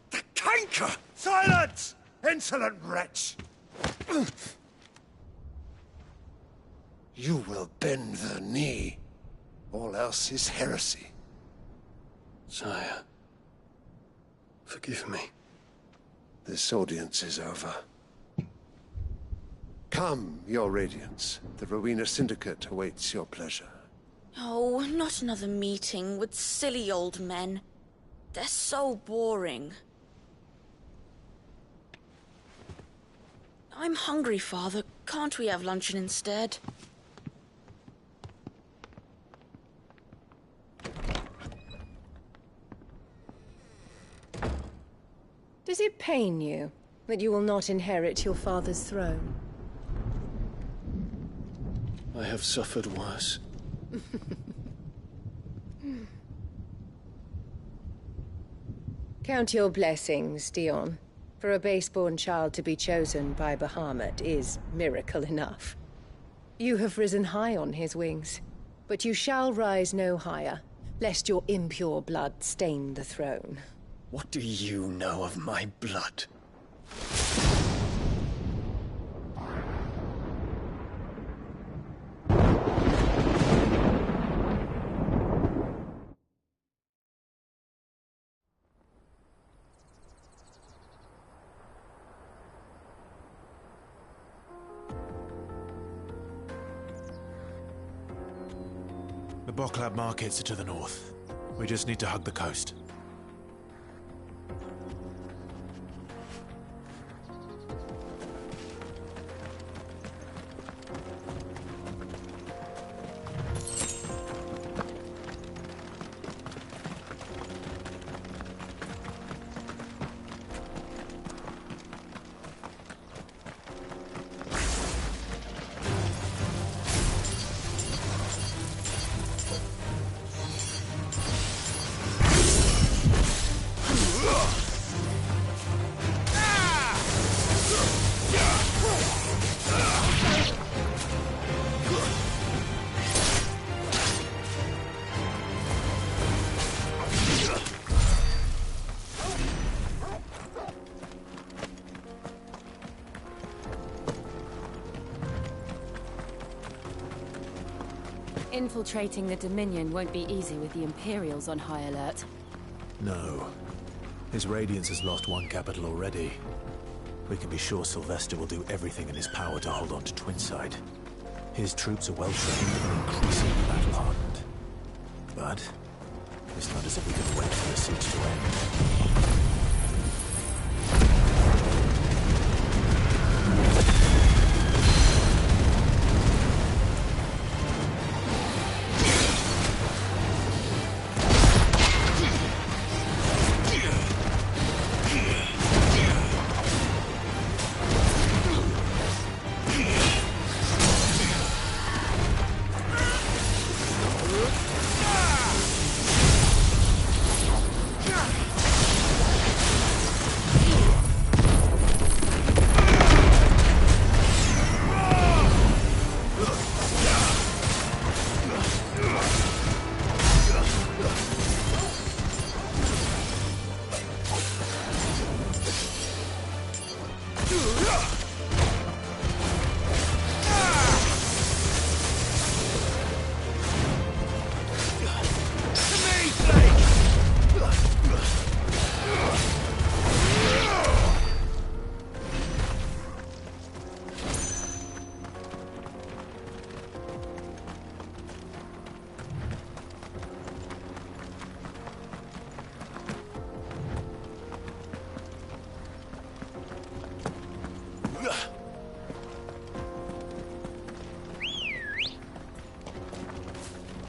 Speaker 21: The canker! Silence! Insolent wretch! You will bend the knee. All else is heresy.
Speaker 20: Sire, Forgive me.
Speaker 21: This audience is over. Come, Your Radiance. The Rowena Syndicate awaits your pleasure.
Speaker 8: Oh, not another meeting with silly old men. They're so boring. I'm hungry, Father. Can't we have luncheon instead?
Speaker 22: Does it pain you that you will not inherit your father's throne?
Speaker 20: I have suffered worse.
Speaker 22: Count your blessings, Dion. For a base-born child to be chosen by Bahamut is miracle enough. You have risen high on his wings, but you shall rise no higher, lest your impure blood stain the throne.
Speaker 9: What do you know of my blood?
Speaker 19: The Boklab markets are to the north. We just need to hug the coast.
Speaker 6: Infiltrating the Dominion won't be easy with the Imperials on high alert.
Speaker 19: No. His Radiance has lost one capital already. We can be sure Sylvester will do everything in his power to hold on to Twinside. His troops are well-trained and increasingly battle-hardened. But it's not as if we can wait for the siege to end.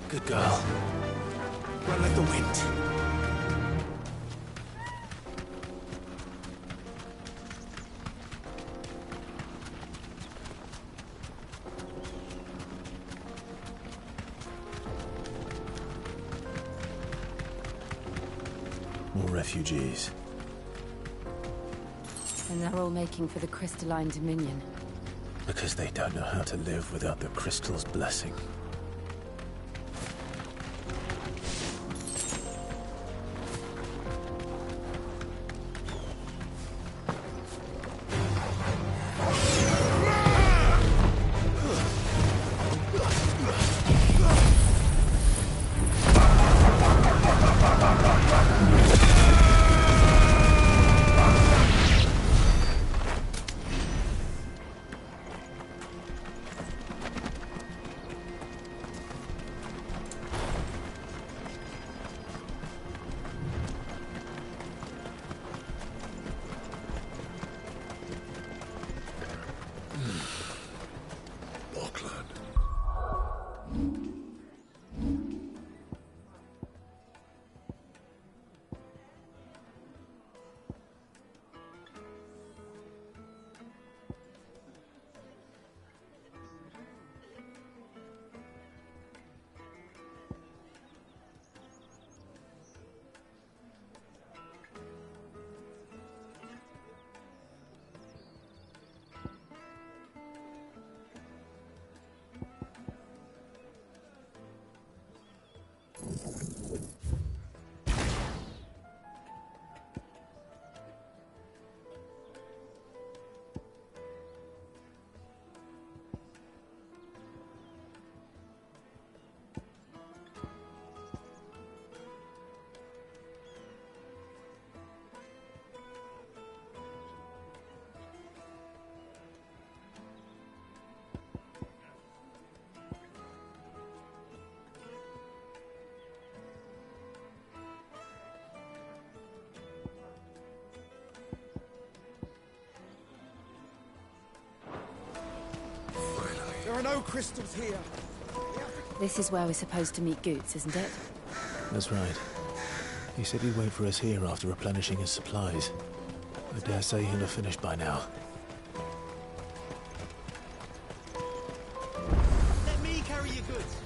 Speaker 19: Good girl. Run like the wind. More refugees.
Speaker 6: And they're all making for the Crystalline Dominion.
Speaker 19: Because they don't know how to live without the Crystal's blessing.
Speaker 5: are no crystals here.
Speaker 6: This is where we're supposed to meet Goots, isn't it?
Speaker 19: That's right. He said he'd wait for us here after replenishing his supplies. I dare say he'll have finished by now.
Speaker 5: Let me carry your goods.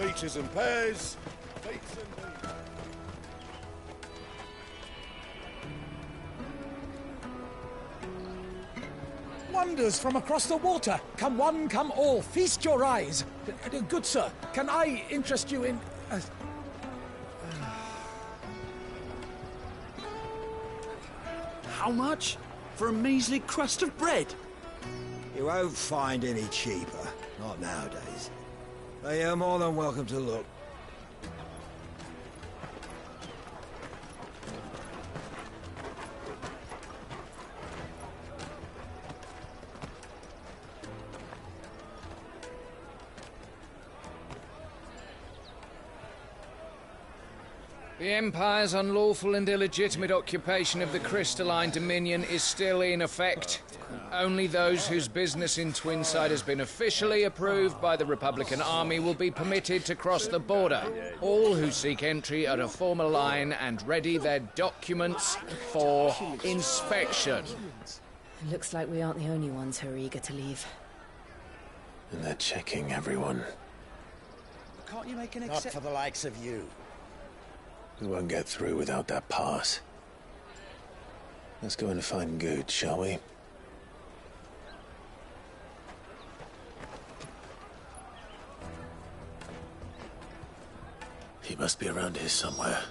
Speaker 1: Peaches and pears. Peaches and peas.
Speaker 5: Wonders from across the water. Come one, come all. Feast your eyes. Good sir, can I interest you in...
Speaker 10: How much? For a measly crust of bread?
Speaker 23: You won't find any cheaper. Not nowadays. But you're more than welcome to look.
Speaker 24: The Empire's unlawful and illegitimate occupation of the Crystalline Dominion is still in effect. Only those whose business in Twinside has been officially approved by the Republican Army will be permitted to cross the border. All who seek entry are to form a line and ready their documents for inspection.
Speaker 6: It looks like we aren't the only ones who are eager to leave.
Speaker 19: And they're checking everyone.
Speaker 10: Can't you make an
Speaker 23: Not for the likes of you.
Speaker 19: We won't get through without that pass. Let's go in and find Good, shall we? He must be around here somewhere.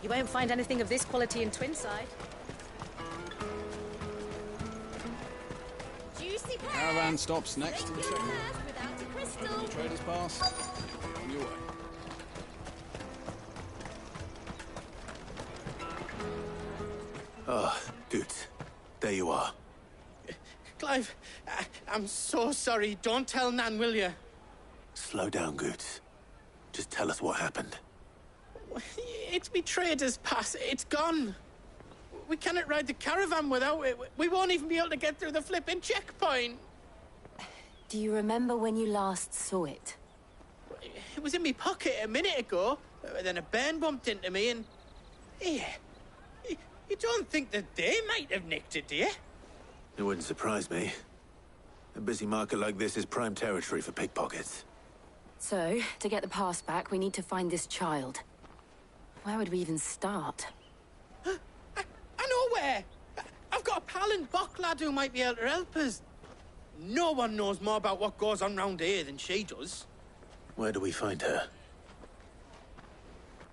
Speaker 22: You won't find anything of this quality in Twinside.
Speaker 2: Juicy pears.
Speaker 25: Caravan stops next to the checkpoint.
Speaker 2: Without a crystal.
Speaker 25: Traders pass. On your way.
Speaker 19: Ah, Good. There you are.
Speaker 11: Clive, I'm so sorry. Don't tell Nan, will you?
Speaker 19: Slow down, Good. Just tell us what happened.
Speaker 11: It's me trader's pass. It's gone. We cannot ride the caravan without it. We won't even be able to get through the flipping checkpoint.
Speaker 6: Do you remember when you last saw it?
Speaker 11: It was in my pocket a minute ago. Then a bairn bumped into me and... Yeah. You don't think that they might have nicked it, do you?
Speaker 19: It wouldn't surprise me. A busy market like this is prime territory for pickpockets.
Speaker 6: So, to get the pass back, we need to find this child. Where would we even start?
Speaker 11: I know where! I've got a pal in Bock lad who might be able to help us. No one knows more about what goes on round here than she does.
Speaker 19: Where do we find her?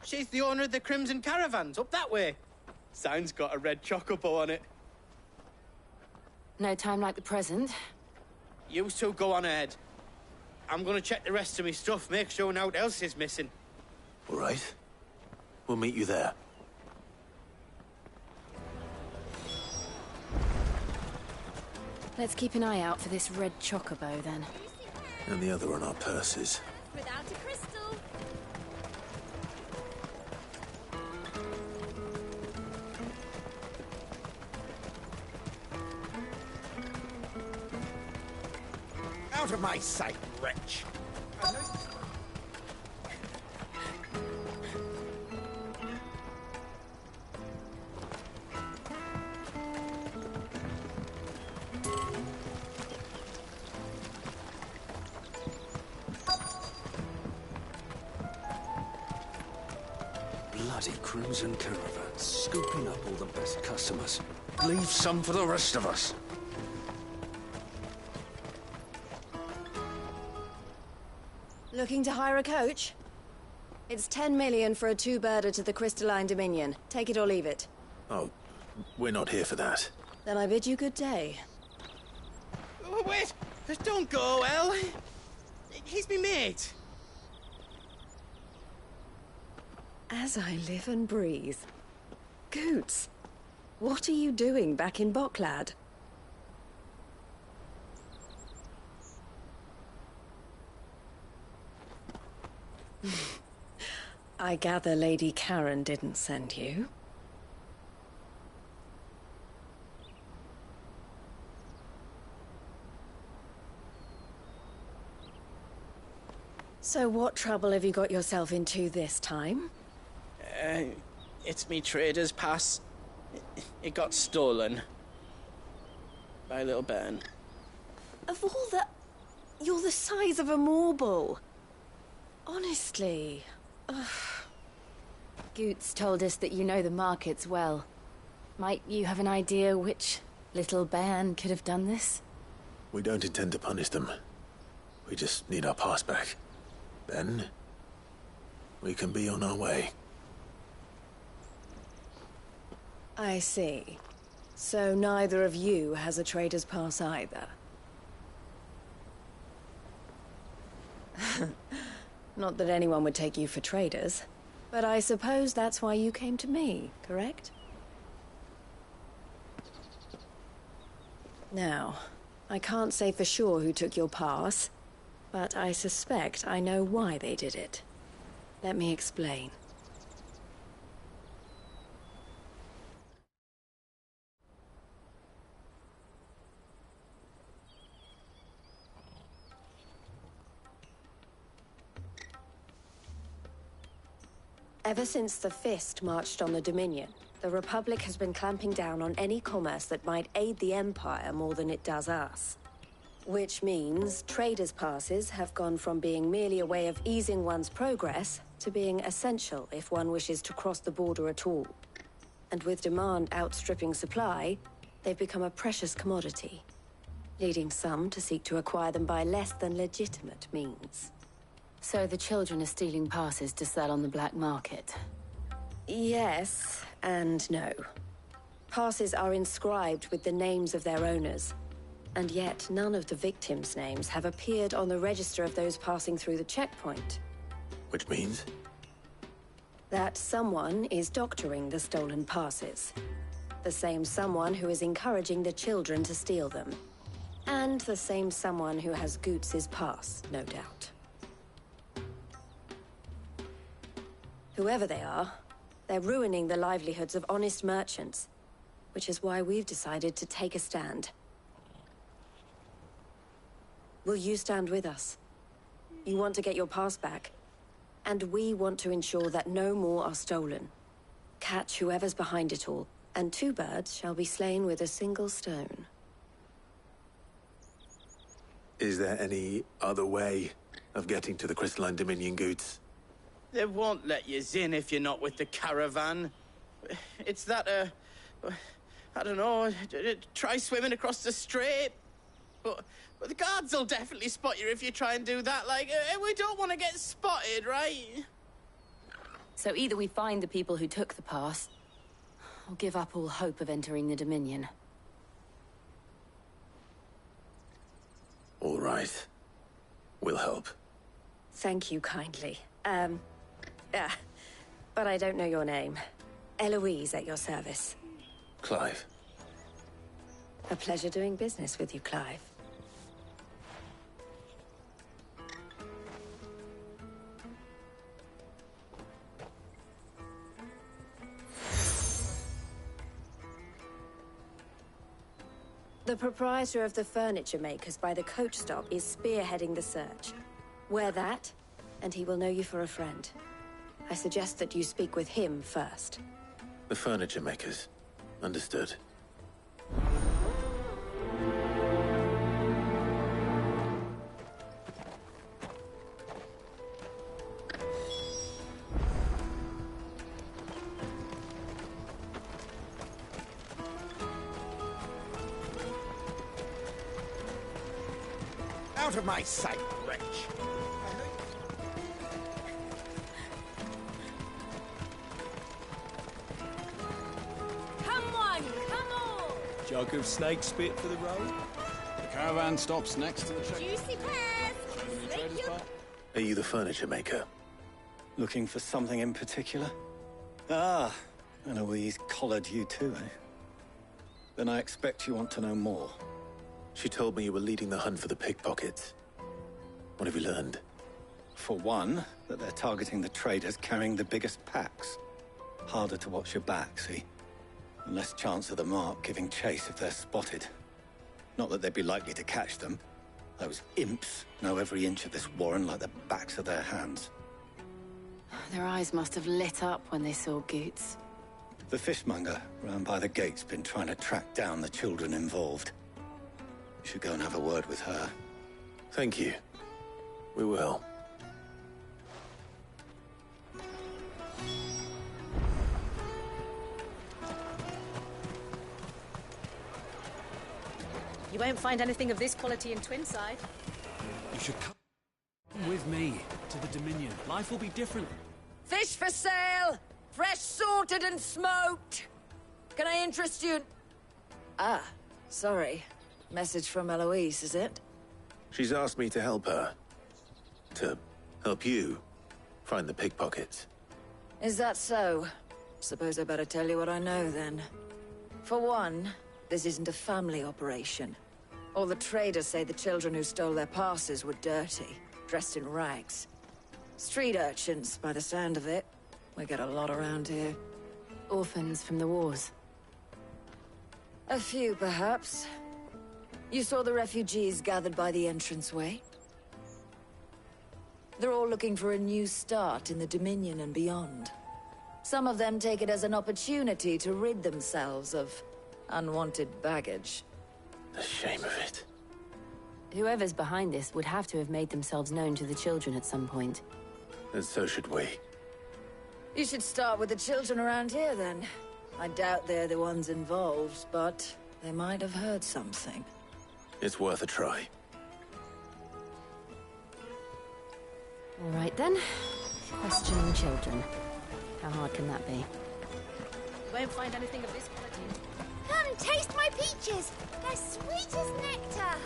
Speaker 11: She's the owner of the Crimson Caravans, up that way. Sign's got a red chocobo on it.
Speaker 6: No time like the present.
Speaker 11: You two go on ahead. I'm gonna check the rest of my stuff, make sure naught else is missing.
Speaker 19: All right. We'll meet you there.
Speaker 6: Let's keep an eye out for this red chocobo, then.
Speaker 19: And the other on our purses.
Speaker 2: Without a crystal.
Speaker 5: Out of my sight, wretch!
Speaker 10: Bloody Crimson Caravans, scooping up all the best customers. Leave some for the rest of us.
Speaker 2: Looking to hire a coach? It's 10 million for a two-birder to the Crystalline Dominion. Take it or leave it.
Speaker 19: Oh, we're not here for that.
Speaker 2: Then I bid you good day.
Speaker 11: Oh, wait! Don't go, El. He's me mate.
Speaker 2: As I live and breathe. Goots, what are you doing back in Bocklad? I gather Lady Karen didn't send you. So what trouble have you got yourself into this time?
Speaker 11: It's me trader's pass. It got stolen. By little Ben.
Speaker 2: Of all the... You're the size of a marble. Honestly. Ugh.
Speaker 6: Goots told us that you know the markets well. Might you have an idea which little bairn could have done this?
Speaker 4: We don't intend to punish them. We just need our pass back. Then, we can be on our way.
Speaker 2: I see. So neither of you has a trader's pass either. Not that anyone would take you for traders, but I suppose that's why you came to me, correct? Now, I can't say for sure who took your pass, but I suspect I know why they did it. Let me explain. Ever since the Fist marched on the Dominion, the Republic has been clamping down on any commerce that might aid the Empire more than it does us. Which means traders' passes have gone from being merely a way of easing one's progress to being essential if one wishes to cross the border at all. And with demand outstripping supply, they've become a precious commodity, leading some to seek to acquire them by less than legitimate means.
Speaker 6: So the children are stealing passes to sell on the black market?
Speaker 2: Yes, and no. Passes are inscribed with the names of their owners, and yet none of the victims' names have appeared on the register of those passing through the checkpoint.
Speaker 4: Which means?
Speaker 2: That someone is doctoring the stolen passes. The same someone who is encouraging the children to steal them. And the same someone who has Goots' pass, no doubt. Whoever they are, they're ruining the livelihoods of honest merchants, which is why we've decided to take a stand. Will you stand with us? You want to get your pass back, and we want to ensure that no more are stolen. Catch whoever's behind it all, and 2 birds shall be slain with a single stone.
Speaker 4: Is there any other way of getting to the Crystalline Dominion, Goots?
Speaker 11: They won't let you in if you're not with the caravan. It's that, I don't know, try swimming across the strait. But the guards will definitely spot you if you try and do that. Like, we don't want to get spotted, right?
Speaker 6: So either we find the people who took the pass, or give up all hope of entering the Dominion.
Speaker 4: All right. We'll help.
Speaker 2: Thank you kindly. But I don't know your name. Eloise at your service.
Speaker 4: Clive.
Speaker 2: A pleasure doing business with you, Clive. The proprietor of the furniture makers by the coach stop is spearheading the search. Wear that, and he will know you for a friend. I suggest that you speak with him first.
Speaker 4: The furniture makers. Understood.
Speaker 3: Out of my sight, wretch!
Speaker 7: Come on, come on!
Speaker 10: Jug of snake spit for the road?
Speaker 25: The caravan stops next to the check.
Speaker 7: Juicy pears! Make you...
Speaker 4: Are you the furniture maker?
Speaker 9: Looking for something in particular? Ah, Eloise collared you too, eh? Then I expect you want to know more.
Speaker 4: She told me you were leading the hunt for the pickpockets. What have you learned?
Speaker 9: For one, that they're targeting the traders carrying the biggest packs. Harder to watch your back, see? And less chance of the mark giving chase if they're spotted. Not that they'd be likely to catch them.
Speaker 18: Those imps know every inch of this warren like the backs of their hands.
Speaker 6: Their eyes must have lit up when they saw Goots.
Speaker 18: The fishmonger round by the gate's been trying to track down the children involved. You should go and have a word with her.
Speaker 4: Thank you. We will.
Speaker 3: You won't find anything of this quality in Twinside.
Speaker 10: You should come with me to the Dominion. Life will be different.
Speaker 12: Fish for sale! Fresh sorted and smoked! Can I interest you in... Ah, sorry. Message from Eloise, is it?
Speaker 4: She's asked me to help her. To help you find the pickpockets.
Speaker 12: Is that so? Suppose I better tell you what I know, then. For one, this isn't a family operation. All the traders say the children who stole their passes were dirty, dressed in rags. Street urchins, by the sound of it. We get a lot around here.
Speaker 6: Orphans from the wars.
Speaker 12: A few, perhaps. You saw the refugees gathered by the entranceway? They're all looking for a new start in the Dominion and beyond. Some of them take it as an opportunity to rid themselves of unwanted baggage.
Speaker 4: The shame of it.
Speaker 6: Whoever's behind this would have to have made themselves known to the children at some point.
Speaker 4: And so should we.
Speaker 12: You should start with the children around here, then. I doubt they're the ones involved, but they might have heard something.
Speaker 4: It's worth a try.
Speaker 6: All right, then. Questioning children. How hard can that be?
Speaker 3: You won't find anything of this quality in...
Speaker 7: Come, taste my peaches! They're sweet as nectar!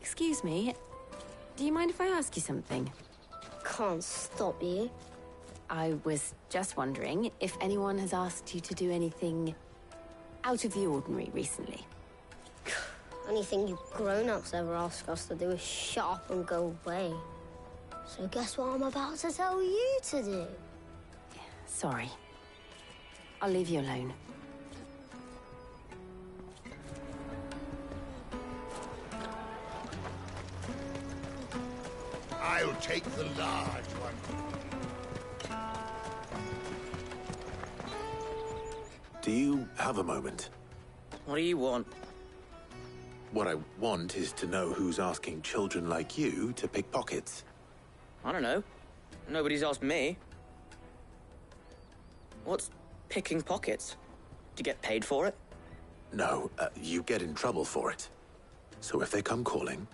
Speaker 6: Excuse me, do you mind if I ask you something?
Speaker 7: Can't stop you.
Speaker 6: I was just wondering if anyone has asked you to do anything out of the ordinary recently.
Speaker 7: Anything you grown-ups ever ask us to do is shut up and go away. So guess what I'm about to tell you to do?
Speaker 6: Sorry. I'll leave you alone.
Speaker 13: I'll take the large one.
Speaker 4: Do you have a moment?
Speaker 11: What do you want?
Speaker 4: What I want is to know who's asking children like you to pick pockets.
Speaker 11: I don't know. Nobody's asked me. What's picking pockets? Do you get paid for it?
Speaker 4: No, you get in trouble for it. So if they come calling,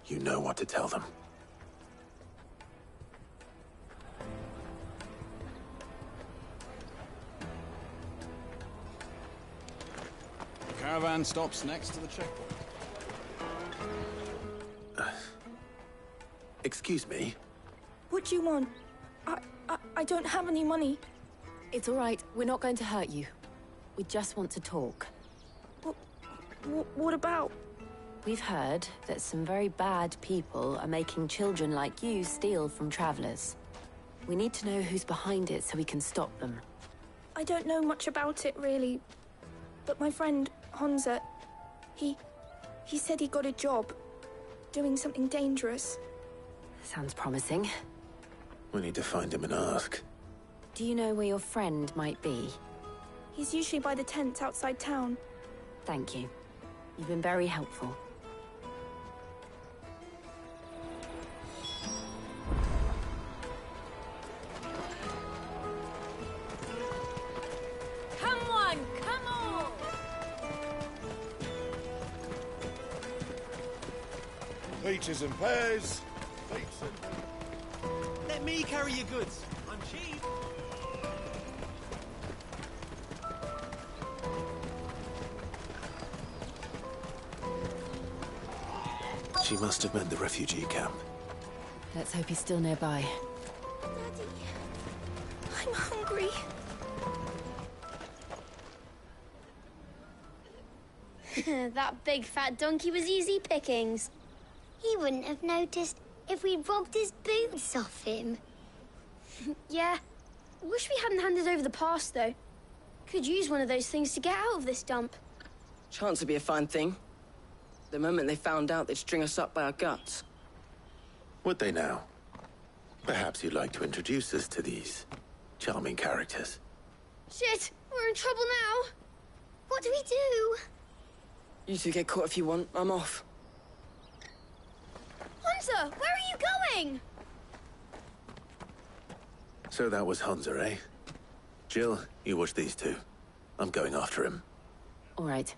Speaker 4: you know what to tell them.
Speaker 25: The caravan stops next to the checkpoint.
Speaker 4: Excuse me?
Speaker 14: What do you want? I don't have any money.
Speaker 6: It's all right. We're not going to hurt you. We just want to talk.
Speaker 14: What about?
Speaker 6: We've heard that some very bad people are making children like you steal from travelers. We need to know who's behind it so we can stop them.
Speaker 14: I don't know much about it, really. But my friend, Honza, he said he got a job doing something dangerous.
Speaker 6: Sounds promising.
Speaker 4: We need to find him and ask.
Speaker 6: Do you know where your friend might be?
Speaker 14: He's usually by the tents outside town.
Speaker 6: Thank you. You've been very helpful.
Speaker 7: Come on, come on!
Speaker 13: Peaches and pears.
Speaker 10: Let me carry your goods. I'm cheap.
Speaker 4: She must have meant the refugee camp.
Speaker 6: Let's hope he's still nearby.
Speaker 14: Daddy, I'm hungry.
Speaker 7: That big fat donkey was easy pickings. He wouldn't have noticed if we'd robbed his boots off him. Yeah. Wish we hadn't handed over the pass, though. Could use one of those things to get out of this dump.
Speaker 11: Chance would be a fine thing.
Speaker 8: The moment they found out, they'd string us up by our guts.
Speaker 4: Would they now? Perhaps you'd like to introduce us to these charming characters.
Speaker 7: Shit! We're in trouble now! What do we do?
Speaker 8: You two get caught if you want. I'm off.
Speaker 7: Hunter, where are you going?
Speaker 4: So that was Hunter, eh? Jill, you watch these two. I'm going after him.
Speaker 6: All right.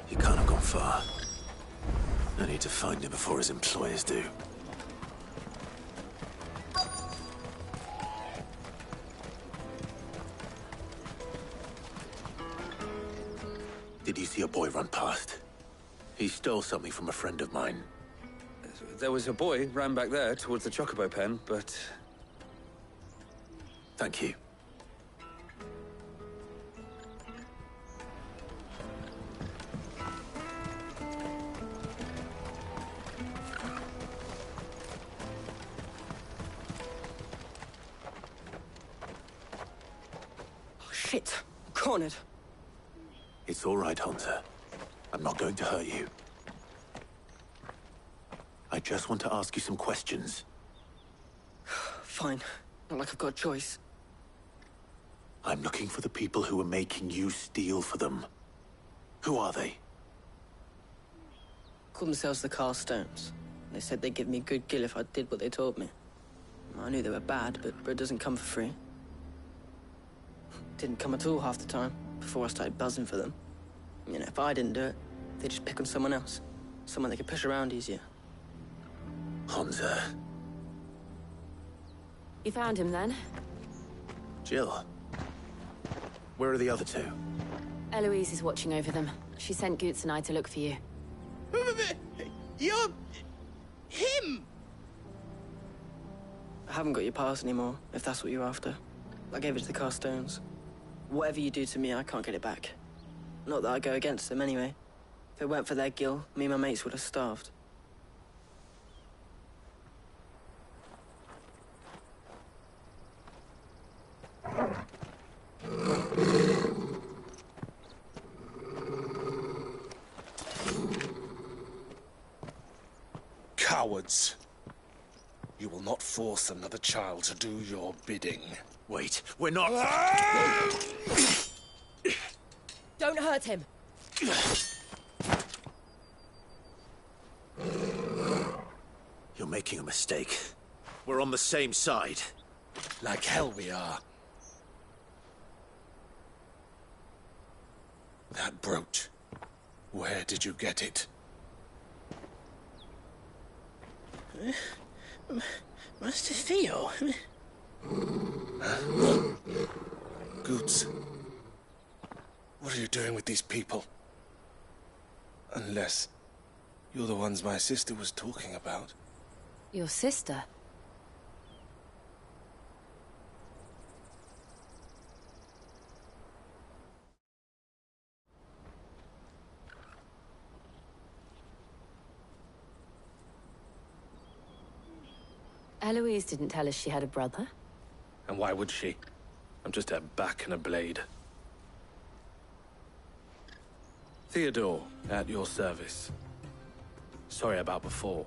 Speaker 4: He can't have gone far. I need to find him before his employers do. Did you see a boy run past? He stole something from a friend of mine.
Speaker 10: There was a boy ran back there towards the Chocobo pen, but...
Speaker 4: Thank you.
Speaker 8: Oh, shit. I'm cornered.
Speaker 4: It's all right, Hunter. I'm not going to hurt you. I just want to ask you some questions.
Speaker 8: Fine. Not like I've got a choice.
Speaker 4: I'm looking for the people who are making you steal for them. Who are they?
Speaker 8: Called themselves the Carstones. They said they'd give me a good gill if I did what they told me. I knew they were bad, but bread doesn't come for free. Didn't come at all half the time, before I started buzzing for them. You know, if I didn't do it, they'd just pick on someone else. Someone they could push around easier.
Speaker 4: Hunter.
Speaker 6: You found him then?
Speaker 4: Jill. Where are the other two?
Speaker 6: Eloise is watching over them. She sent Goots and I to look for you.
Speaker 11: You're... him!
Speaker 8: I haven't got your pass anymore, if that's what you're after. I gave it to the Carstones. Whatever you do to me, I can't get it back. Not that I go against them anyway. If it weren't for their gill, me and my mates would have starved.
Speaker 10: Cowards. You will not force another child to do your bidding.
Speaker 4: Wait, we're not...
Speaker 15: Don't hurt him.
Speaker 4: You're making a mistake. We're on the same side.
Speaker 10: Like hell we are. That brooch. Where did you get it?
Speaker 11: Master Theo?
Speaker 10: Goots. What are you doing with these people? Unless you're the ones my sister was talking about.
Speaker 6: Your sister? Eloise didn't tell us she had a brother.
Speaker 10: And why would she? I'm just her back and a blade. Theodore, at your service. Sorry about before.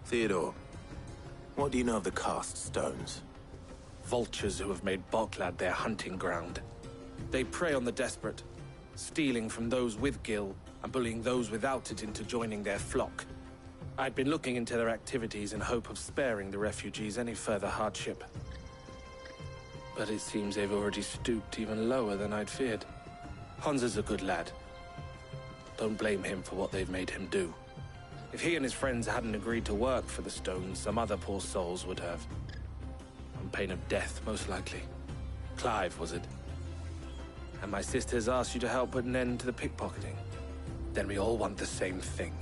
Speaker 4: Theodore, what do you know of the Cast Stones?
Speaker 10: Vultures who have made Boklad their hunting ground. They prey on the desperate, stealing from those with Gil and bullying those without it into joining their flock. I'd been looking into their activities in hope of sparing the refugees any further hardship. But it seems they've already stooped even lower than I'd feared. Hansa's a good lad. Don't blame him for what they've made him do. If he and his friends hadn't agreed to work for the Stones, some other poor souls would have. On pain of death, most likely. Clive, was it? And my sisters asked you to help put an end to the pickpocketing. Then we all want the same thing.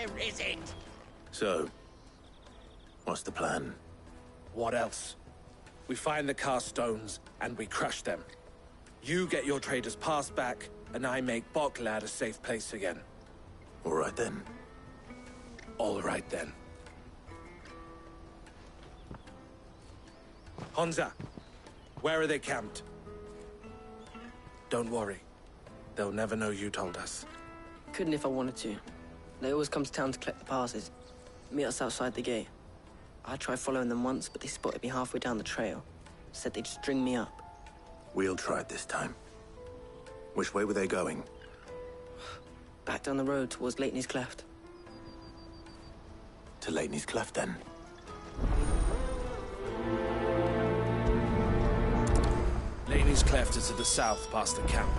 Speaker 11: where is it?
Speaker 4: So, what's the plan?
Speaker 10: What else? We find the cast stones, and we crush them. You get your trader's pass back, and I make Boklad a safe place again.
Speaker 4: All right then.
Speaker 10: All right then. Honza, where are they camped? Don't worry. They'll never know you told us.
Speaker 8: Couldn't if I wanted to. They always come to town to collect the passes. Meet us outside the gate. I tried following them once, but they spotted me halfway down the trail. Said they'd string me up.
Speaker 4: We'll try it this time. Which way were they going?
Speaker 8: Back down the road towards Leitney's Cleft.
Speaker 4: To Leitney's Cleft, then.
Speaker 10: Leitney's Cleft is to the south, past the camp.